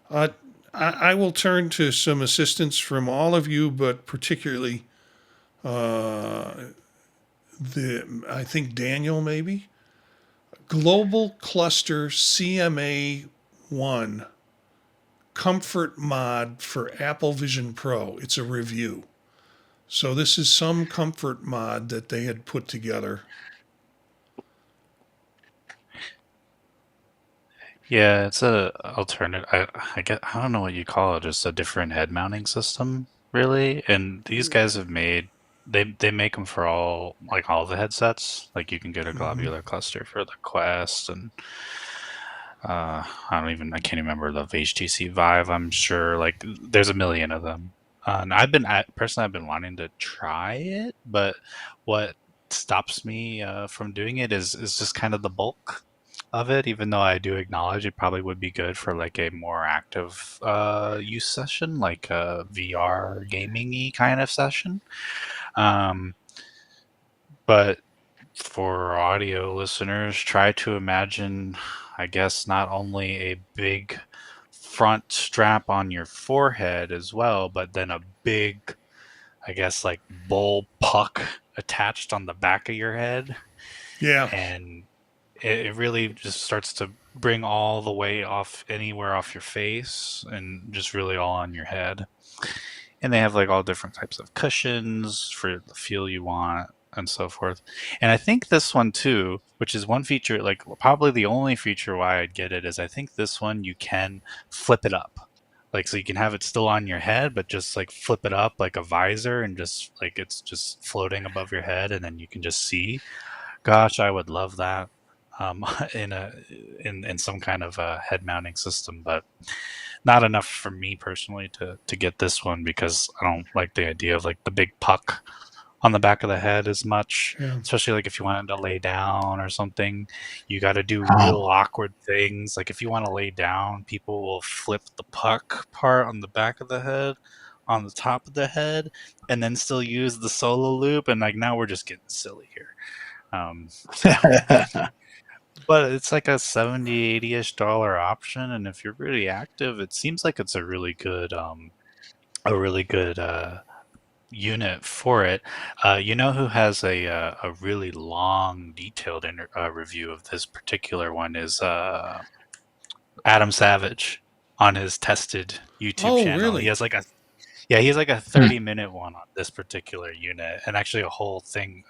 Uh, I will turn to some assistance from all of you, but particularly uh, I think Daniel maybe. Global Cluster CMA1 Comfort Mod for Apple Vision Pro. It's a review. So this is some comfort mod that they had put together. Yeah, it's a alternate. I don't know what you call it. Just a different head mounting system, really. And these guys have made they make them for all the headsets. Like you can get a Mm-hmm. globular cluster for the Quest, and I can't remember the HTC Vive. I'm sure like there's a million of them. And I've been wanting to try it, but what stops me from doing it is just kind of the bulk of it. Even though I do acknowledge it probably would be good for like a more active use session, like a VR gaming-y kind of session. Um, but for audio listeners, try to imagine, I guess, not only a big front strap on your forehead as well, but then a big, I guess, like bull puck attached on the back of your head. Yeah. And it really just starts to bring all the weight off anywhere off your face and just really all on your head. And they have like all different types of cushions for the feel you want and so forth. And I think this one too, which is one feature, like probably the only feature why I'd get it is I think this one you can flip it up. Like so you can have it still on your head, but just like flip it up like a visor and just like it's just floating above your head and then you can just see. Gosh, I would love that in in some kind of a head mounting system, but not enough for me personally to get this one because I don't like the idea of like the big puck on the back of the head as much, Yeah. especially like if you wanted to lay down or something, you got to do real Oh. awkward things. Like if you want to lay down, people will flip the puck part on the back of the head on the top of the head and then still use the solo loop and like now we're just getting silly here. So But it's like a 70, 80-ish dollar option, and if you're really active, it seems like it's a really good unit for it. You know who has a really long, detailed review of this particular one is Adam Savage on his tested YouTube Oh, channel. really? He has like a 30-minute one on this particular unit, and actually a whole thing,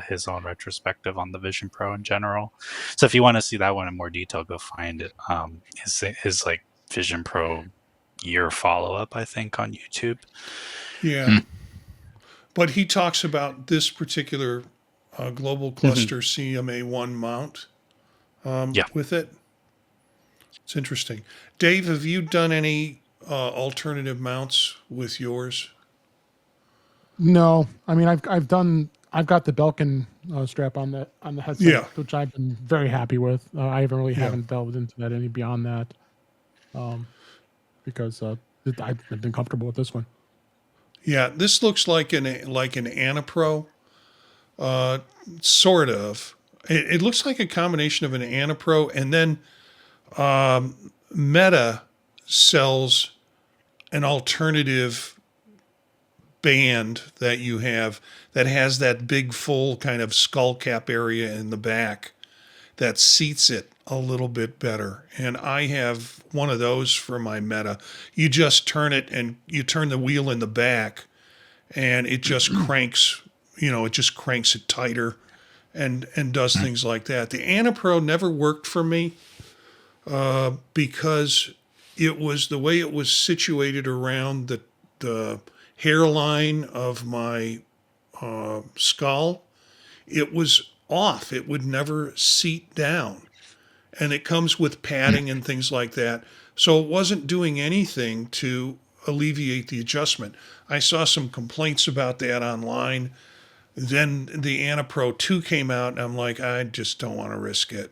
his own retrospective on the Vision Pro in general. So if you want to see that one in more detail, go find it. His like Vision Pro year follow up, I think, on YouTube. Yeah. But he talks about this particular global cluster CMA1 mount Yeah. with it. It's interesting. Dave, have you done any alternative mounts with yours? No, I mean I've got the Belkin strap on the headset, Yeah. which I've been very happy with. I Yeah. haven't delved into that any beyond that, because I've been comfortable with this one. Yeah, this looks like an Anapro, sort of. It looks like a combination of an Anapro, and then Meta sells an alternative band that you have that has that big full kind of skull cap area in the back that seats it a little bit better. And I have one of those for my Meta. You just turn it and you turn the wheel in the back and it just cranks, it just cranks it tighter and does things like that. The Anapro never worked for me because it was the way it was situated around the hairline of my skull. It was off. It would never seat down. And it comes with padding and things like that. So it wasn't doing anything to alleviate the adjustment. I saw some complaints about that online. Then the Anapro 2 came out, and I'm like, I just don't want to risk it.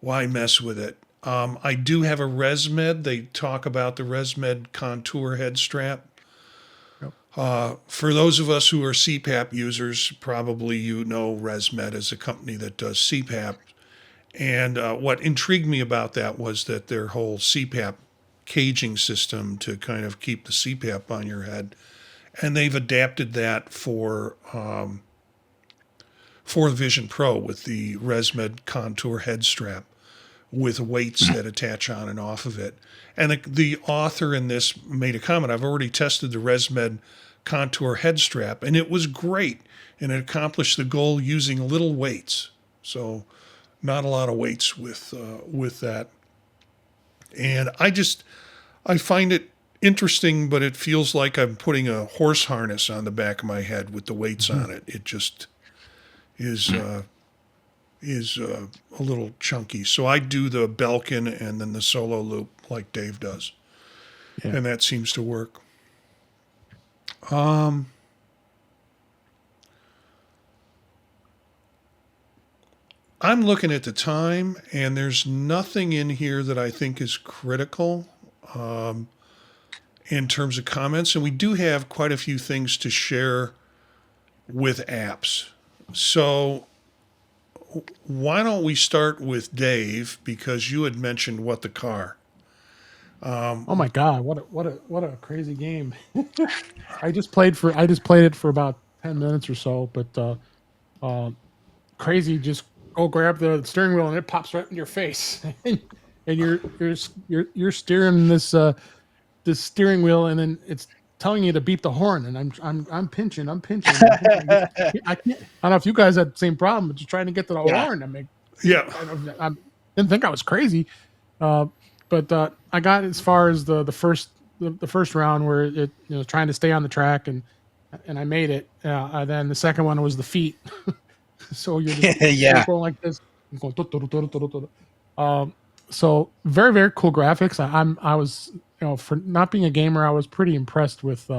Why mess with it? I do have a ResMed. They talk about the ResMed Contour head strap. For those of us who are CPAP users, probably ResMed is a company that does CPAP. And what intrigued me about that was that their whole CPAP caging system to kind of keep the CPAP on your head, and they've adapted that for the Vision Pro with the ResMed Contour head strap with weights that attach on and off of it. And the author in this made a comment. I've already tested the ResMed Contour head strap, and it was great, and it accomplished the goal using little weights. So not a lot of weights with that. And I find it interesting, but it feels like I'm putting a horse harness on the back of my head with the weights on it. It just is a little chunky. So I do the Belkin and then the solo loop like Dave does. Yeah. And that seems to work. I'm looking at the time, and there's nothing in here that I think is critical in terms of comments. And we do have quite a few things to share with apps. So why don't we start with Dave, because you had mentioned What the Car. Oh my God! What a crazy game! I just played it for about 10 minutes or so, but crazy. Just go grab the steering wheel and it pops right in your face, and you're steering this steering wheel, and then it's telling you to beep the horn, and I'm pinching. I can't. I don't know if you guys had the same problem, but just trying to get to the horn. I didn't think I was crazy, but I got as far as the first round where it trying to stay on the track, and I made it. And then the second one was the feet. So you're just you're going like this. So very, very cool graphics. I was for not being a gamer, I was pretty impressed with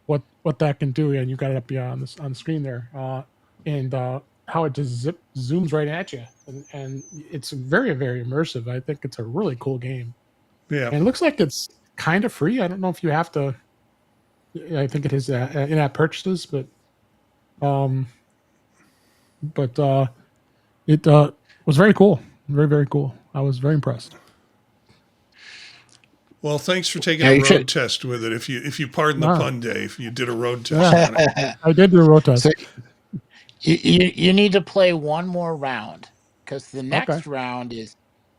what that can do. And you got it up on the screen there, and how it just zooms right at you, and it's very, very immersive. I think it's a really cool game. Yeah. And it looks like it's kind of free. I don't know if you have to. I think it is in-app purchases, but It was very cool. Very, very cool. I was very impressed. Well, thanks for taking Yeah, a you road should. test with it. If you pardon the Wow. pun, Dave, you did a road test Yeah. on it. I did do a road test. So you need to play one more round because the next Okay. round is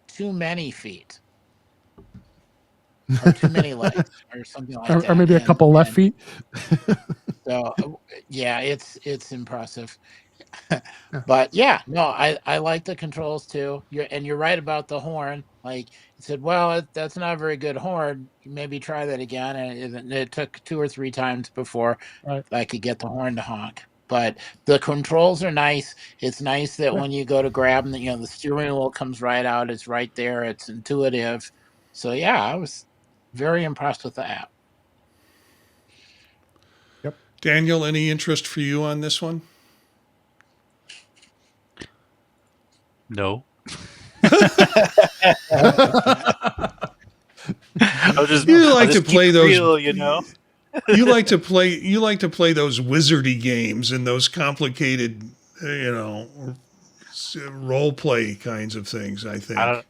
too many feet or too many legs or something like Or that. maybe a couple left feet. So yeah, it's impressive. Yeah. But yeah, no, I like the controls too. You're right about the horn. Like you said, well, that's not a very good horn. Maybe try that again. And it took 2 or 3 times before Right. I could get the horn to honk. But the controls are nice. It's nice that when you go to grab them, the steering wheel comes right out. It's right there. It's intuitive. So yeah, I was very impressed with the app. Yep. Daniel, any interest for you on this one? No. I'll just, You I'll like to just keep play it those. real, you know. You like to play those wizardy games and those complicated, role play kinds of things. I I think. don't,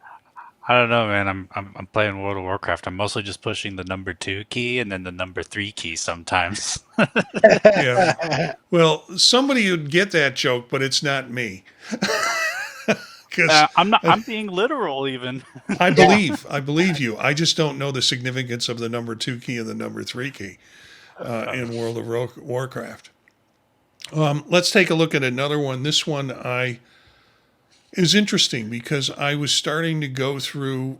I don't know, man. I'm playing World of Warcraft. I'm mostly just pushing the number 2 key and then the number 3 key sometimes. Yeah. Well, somebody would get that joke, but it's not me. Because I'm not. I'm being literal, even. I believe you. I just don't know the significance of the number 2 key and the number 3 key in World of Warcraft. Let's take a look at another one. This one is interesting because I was starting to go through,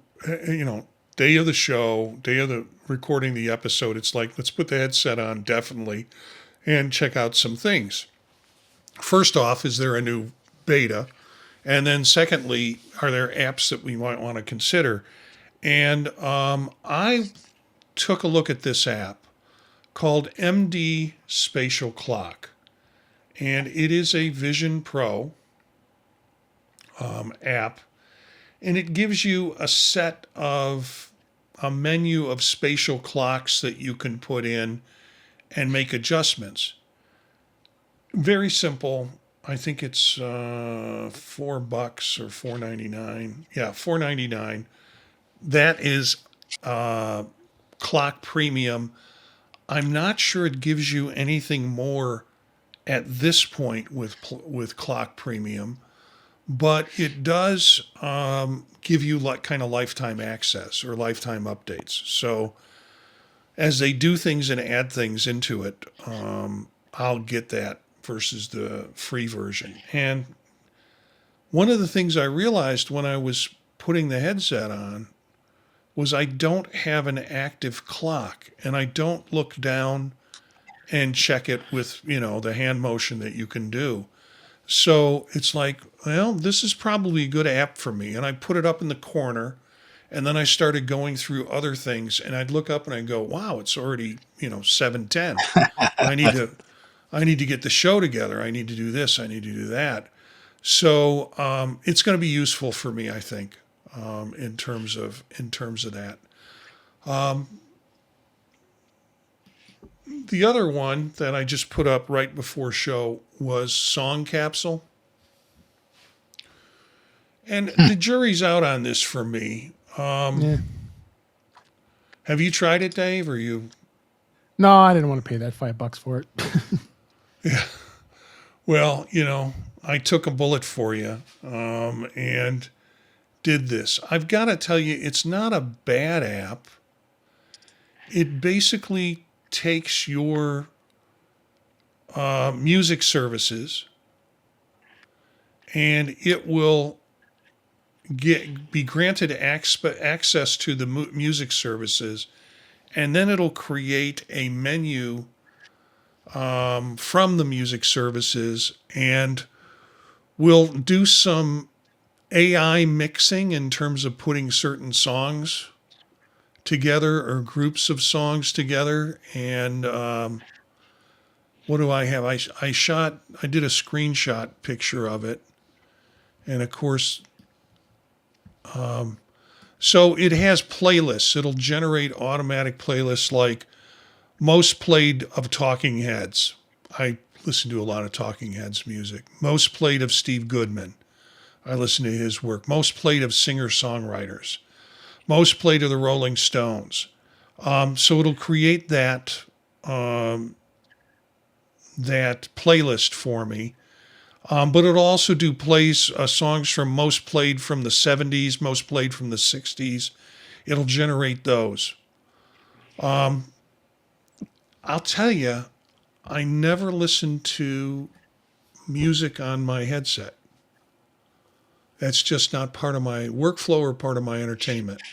day of the show, day of the recording the episode. It's like, let's put the headset on definitely and check out some things. First off, is there a new beta? And then secondly, are there apps that we might want to consider? And I took a look at this app called MD Spatial Clock. And it is a Vision Pro app. And it gives you a menu of spatial clocks that you can put in and make adjustments. Very simple. I think it's $4 or $4.99. Yeah, $4.99. That is Clock Premium. I'm not sure it gives you anything more at this point with Clock Premium, but it does give you kind of lifetime access or lifetime updates. So as they do things and add things into it, I'll get that versus the free version. And one of the things I realized when I was putting the headset on was I don't have an active clock, and I don't look down and check it with, the hand motion that you can do. So it's like, well, this is probably a good app for me. And I put it up in the corner, and then I started going through other things, and I'd look up and I'd go, wow, it's already, 7:10. I need to get the show together. I need to do this. I need to do that. So it's going to be useful for me, I think, in terms of that. The other one that I just put up right before show was SongCapsule. And the jury's out on this for me. Yeah. Have you tried it, Dave, or you? No, I didn't want to pay that $5 for it. Yeah. Well, I took a bullet for you and did this. I've got to tell you, it's not a bad app. It basically takes your music services and it will be granted access to the music services, and then it'll create a menu from the music services, and we'll do some AI mixing in terms of putting certain songs together or groups of songs together. And what do I have? I did a screenshot picture of it. And of course, so it has playlists. It'll generate automatic playlists like most played of Talking Heads. I listen to a lot of Talking Heads music. Most played of Steve Goodman. I listen to his work. Most played of singer-songwriters. Most played of the Rolling Stones. So it'll create that playlist for me. But it'll also do songs from most played from the 70s, most played from the 60s. It'll generate those. I'll tell you, I never listen to music on my headset. That's just not part of my workflow or part of my entertainment.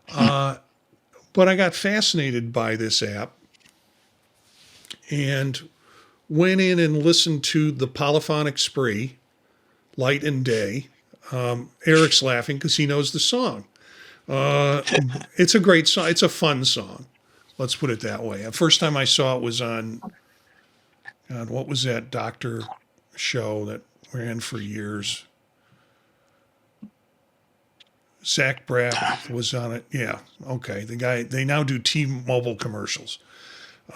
But I got fascinated by this app and went in and listened to the Polyphonic Spree, Light and Day. Eric's laughing because he knows the song. It's a great song. It's a fun song. Let's put it that way. The first time I saw it was on, God, what was that doctor show that ran for years? Zach Braff was on it. Yeah. Okay. The guy, they now do T-Mobile commercials.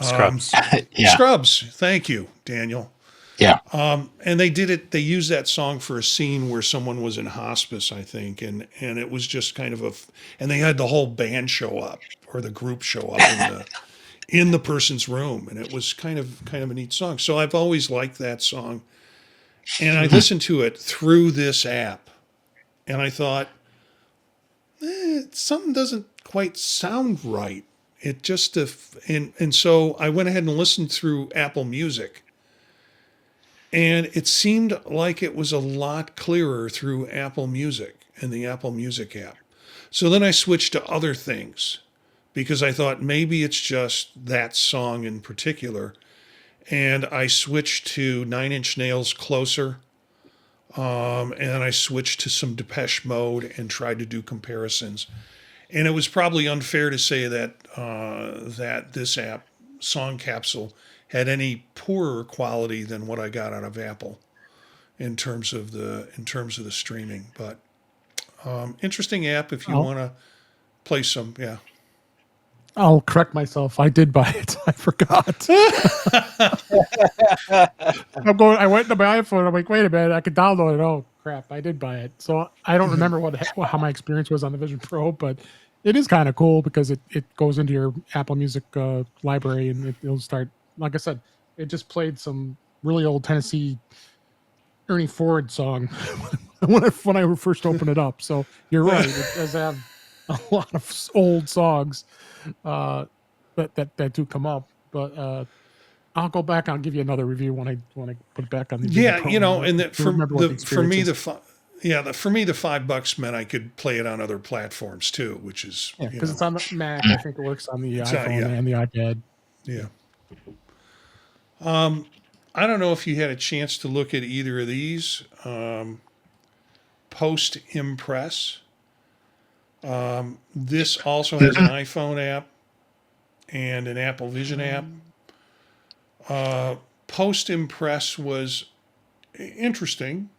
Scrubs. Yeah. Scrubs. Thank you, Daniel. Yeah. And they did it. They used that song for a scene where someone was in hospice, I think, and it was just kind of and they had the whole band show up or the group show up in the person's room, and it was kind of a neat song. So I've always liked that song, and I listened to it through this app, and I thought, something doesn't quite sound right. It just and so I went ahead and listened through Apple Music. And it seemed like it was a lot clearer through Apple Music and the Apple Music app. So then I switched to other things because I thought maybe it's just that song in particular. And I switched to Nine Inch Nails' Closer. And I switched to some Depeche Mode and tried to do comparisons. And it was probably unfair to say that that this app, SongCapsule, had any poorer quality than what I got out of Apple in terms of the streaming. But interesting app if you want to play some. Yeah. I'll correct myself. I did buy it. I forgot. I went to my iPhone. I'm like, wait a minute, I could download it. Oh crap, I did buy it. So I don't remember how my experience was on the Vision Pro, but it is kind of cool because it goes into your Apple Music library and it'll start. Like I said, it just played some really old Tennessee Ernie Ford song when I first opened it up. So you're right, it does have a lot of old songs that do come up. But I'll go back. I'll give you another review when I put it back on the Yeah, Pro and for me the $5 $5 meant I could play it on other platforms too, which is because it's on the Mac. I think it works on the iPhone and the iPad. Yeah. I don't know if you had a chance to look at either of these. postImpress. This also has an iPhone app and an Apple Vision app. postImpress was interesting.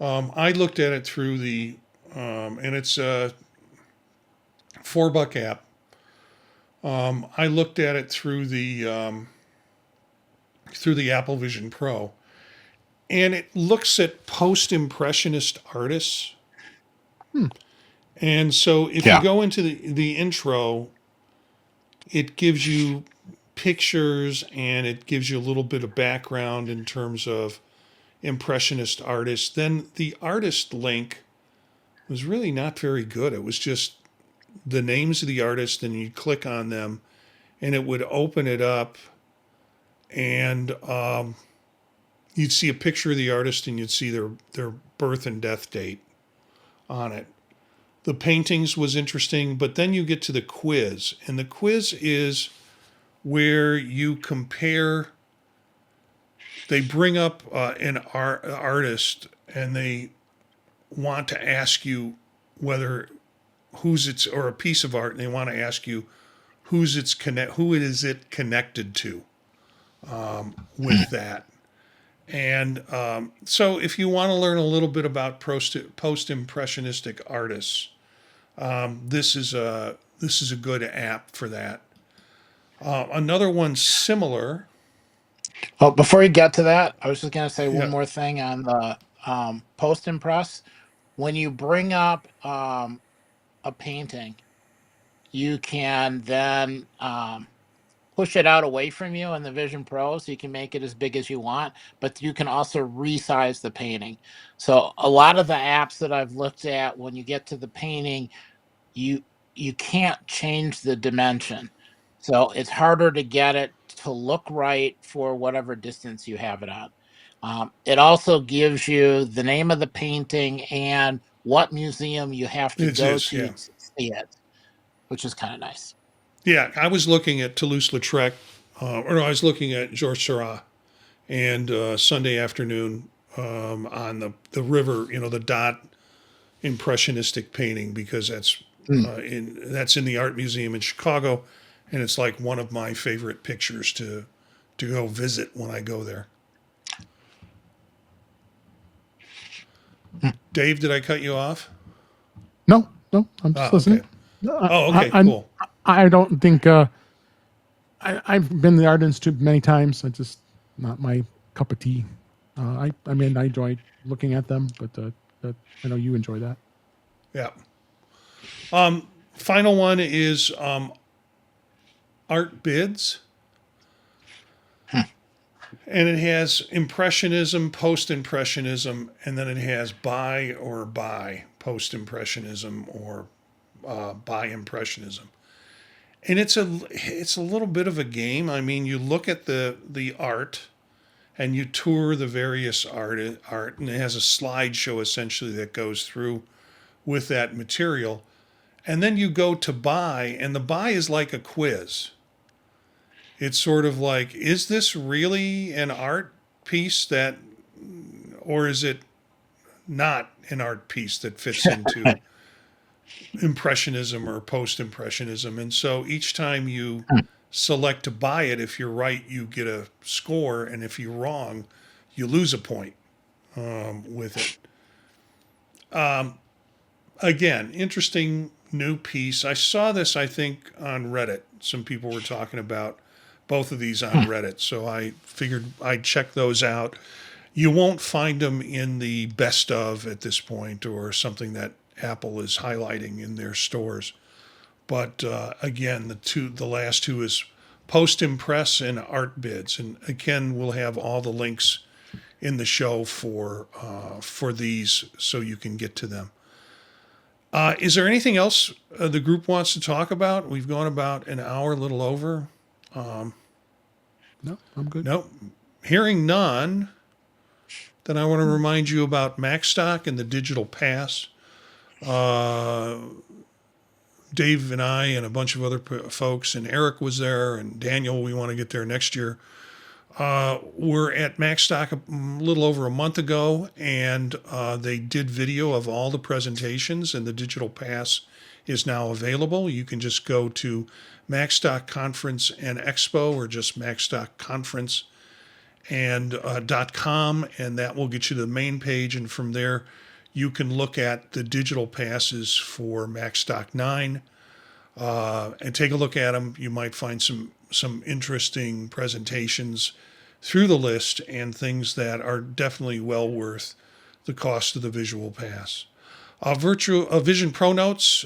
I looked at it through the, and it's a $4 app. I looked at it through the Apple Vision Pro, and it looks at post-impressionist artists. And so if you go into the intro, it gives you pictures and it gives you a little bit of background in terms of impressionist artists. Then the artist link was really not very good. It was just the names of the artist, and you'd click on them and it would open it up, and you'd see a picture of the artist and you'd see their birth and death date on it. The paintings was interesting, but then you get to the quiz, and the quiz is where you compare. They bring up an artist, and they want to ask you or a piece of art, and they want to ask you who is it connected to with that. And so if you want to learn a little bit about post-impressionistic artists, this is a good app for that. Another one similar Oh, before you get to that, I was just going to say one Yeah. more thing on the postImpress. When you bring up a painting, you can then push it out away from you in the Vision Pro, so you can make it as big as you want, but you can also resize the painting. So a lot of the apps that I've looked at, when you get to the painting, you you can't change the dimension. So it's harder to get it to look right for whatever distance you have it on. It also gives you the name of the painting and what museum you have to It go is. to Yeah. see it, which is kind of nice. Yeah. I was looking at Toulouse-Lautrec, or no, I was looking at Georges Seurat, and Sunday afternoon on the river, the dot impressionistic painting, because Hmm. that's in the art museum in Chicago, and it's like one of my favorite pictures to go visit when I go there. Dave, did I cut you off? No, no, I'm just listening. Okay. Oh, okay, cool. I don't think I've been to the Art Institute many times. It's just not my cup of tea. I mean, I enjoy looking at them, but I know you enjoy that. Yeah. Final one is ArtBids, and it has Impressionism, Post-Impressionism, and then it has By Post-Impressionism, or By Impressionism. And it's a little bit of a game. I mean, you look at the art, and you tour the various art, and it has a slideshow essentially that goes through with that material. And then you go to buy, and the buy is like a quiz. It's sort of like, is this really an art piece or is it not an art piece that fits into Impressionism or Post-Impressionism? And so each time you select to buy it, if you're right, you get a score, and if you're wrong, you lose a point with it. Again, interesting new piece. I saw this, I think, on Reddit. Some people were talking about both of these on Reddit, so I figured I'd check those out. You won't find them in the best of at this point, or something that Apple is highlighting in their stores. But again, the last two is postImpress and artBids, and again, we'll have all the links in the show for these, so you can get to them. Is there anything else the group wants to talk about? We've gone about an hour, a little over. No, I'm good. Nope. Hearing none, then I want to remind you about MacStock and the Digital Pass. Dave and I and a bunch of other folks, and Eric was there, and Daniel, we want to get there next year. We're at MacStock a little over a month ago, and they did video of all the presentations, and the Digital Pass is now available. You can just go to MacStock Conference and Expo, or just MacStock Conference and .com, and that will get you to the main page, and from there you can look at the digital passes for MacStock 9 and take a look at them. You might find some interesting presentations through the list, and things that are definitely well worth the cost of the visual pass. Vision Pro Notes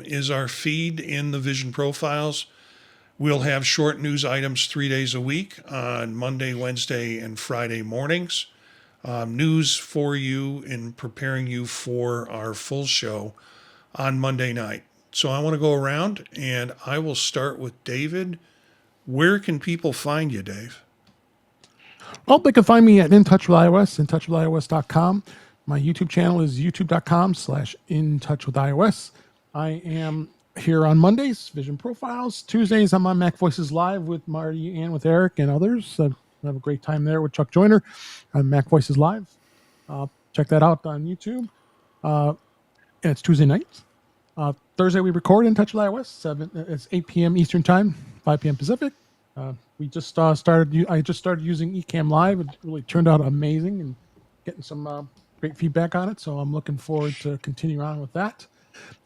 is our feed in the Vision Profiles. We'll have short news items 3 days a week on Monday, Wednesday, and Friday mornings. News for you in preparing you for our full show on Monday night. So I want to go around, and I will start with David. Where can people find you, Dave? Well, they can find me at In Touch with iOS, intouchwithios.com. My YouTube channel is youtube.com/intouchwithios. I am here on Mondays, Vision Profiles. Tuesdays, I'm on Mac Voices Live with Marty and with Eric and others. I have a great time there with Chuck Joyner on Mac Voices Live. Check that out on YouTube. And it's Tuesday nights. Thursday, we record In Touch with iOS. It's 8 p.m. Eastern Time, 5 p.m. Pacific. We just started. I just started using Ecamm Live. It really turned out amazing, and getting some great feedback on it. So I'm looking forward to continuing on with that.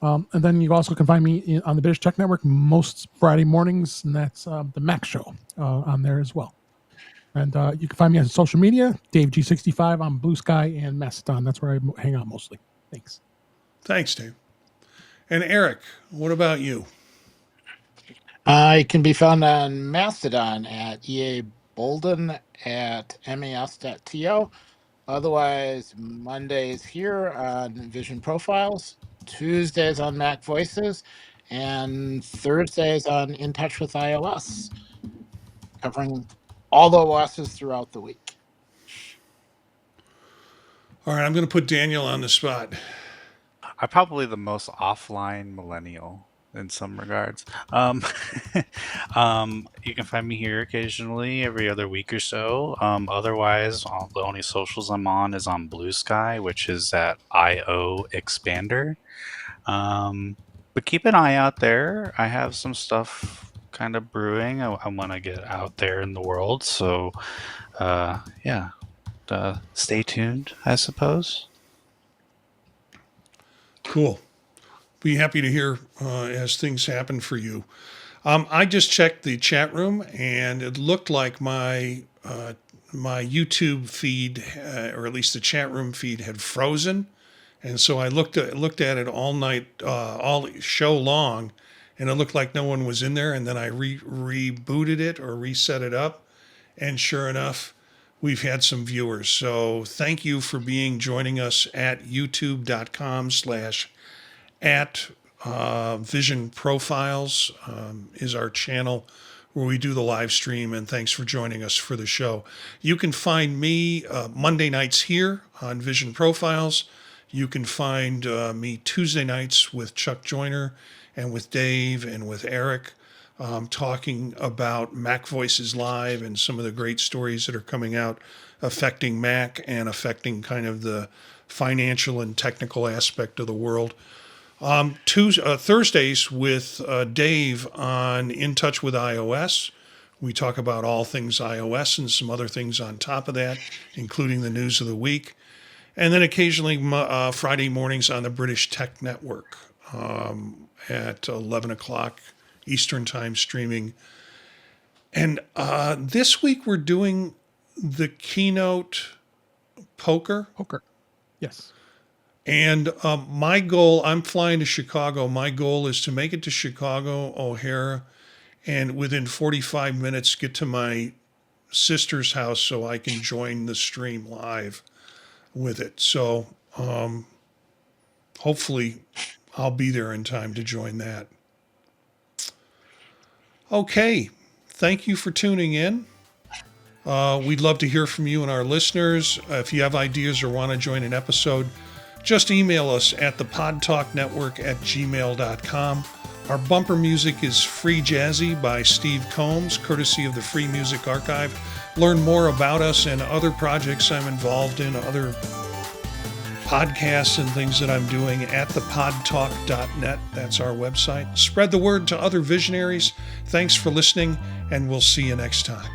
And then you also can find me on the British Tech Network most Friday mornings, and that's the Mac Show on there as well. And you can find me on social media, DaveG65 on Blue Sky and Mastodon. That's where I hang out mostly. Thanks. Thanks, Dave. And Eric, what about you? I can be found on Mastodon at eabolden at mas.to. Otherwise, Mondays here on Vision Profiles, Tuesdays on Mac Voices, and Thursdays on In Touch with iOS, covering all the OSs throughout the week. All right, I'm going to put Daniel on the spot. I'm probably the most offline millennial in some regards. You can find me here occasionally, every other week or so. Otherwise, the only socials I'm on is on Blue Sky, which is at IO Expander. But keep an eye out there. I have some stuff kind of brewing. I want to get out there in the world. So, yeah, stay tuned, I suppose. Cool. Be happy to hear as things happen for you. I just checked the chat room, and it looked like my YouTube feed, or at least the chat room feed, had frozen. And so I looked at it all night, all show long, and it looked like no one was in there. And then I rebooted it or reset it up, and sure enough, we've had some viewers. So thank you for joining us at youtube.com/Vision Profiles is our channel where we do the live stream, and thanks for joining us for the show. You can find me Monday nights here on Vision Profiles. You can find me Tuesday nights with Chuck Joyner and with Dave and with Eric, talking about Mac Voices Live and some of the great stories that are coming out affecting Mac and affecting kind of the financial and technical aspect of the world. Thursdays with Dave on In Touch with iOS. We talk about all things iOS and some other things on top of that, including the news of the week. And then occasionally Friday mornings on the British Tech Network at 11 o'clock Eastern Time streaming. And this week we're doing the keynote poker. Poker. Yes. And my goal, I'm flying to Chicago. My goal is to make it to Chicago O'Hare and within 45 minutes get to my sister's house so I can join the stream live with it. So hopefully I'll be there in time to join that. Okay. Thank you for tuning in. We'd love to hear from you and our listeners. If you have ideas or want to join an episode, just email us at thepodtalknetwork@gmail.com. Our bumper music is Free Jazzy by Steve Combs, courtesy of the Free Music Archive. Learn more about us and other projects I'm involved in, other podcasts and things that I'm doing at thepodtalk.net. That's our website. Spread the word to other visionaries. Thanks for listening, and we'll see you next time.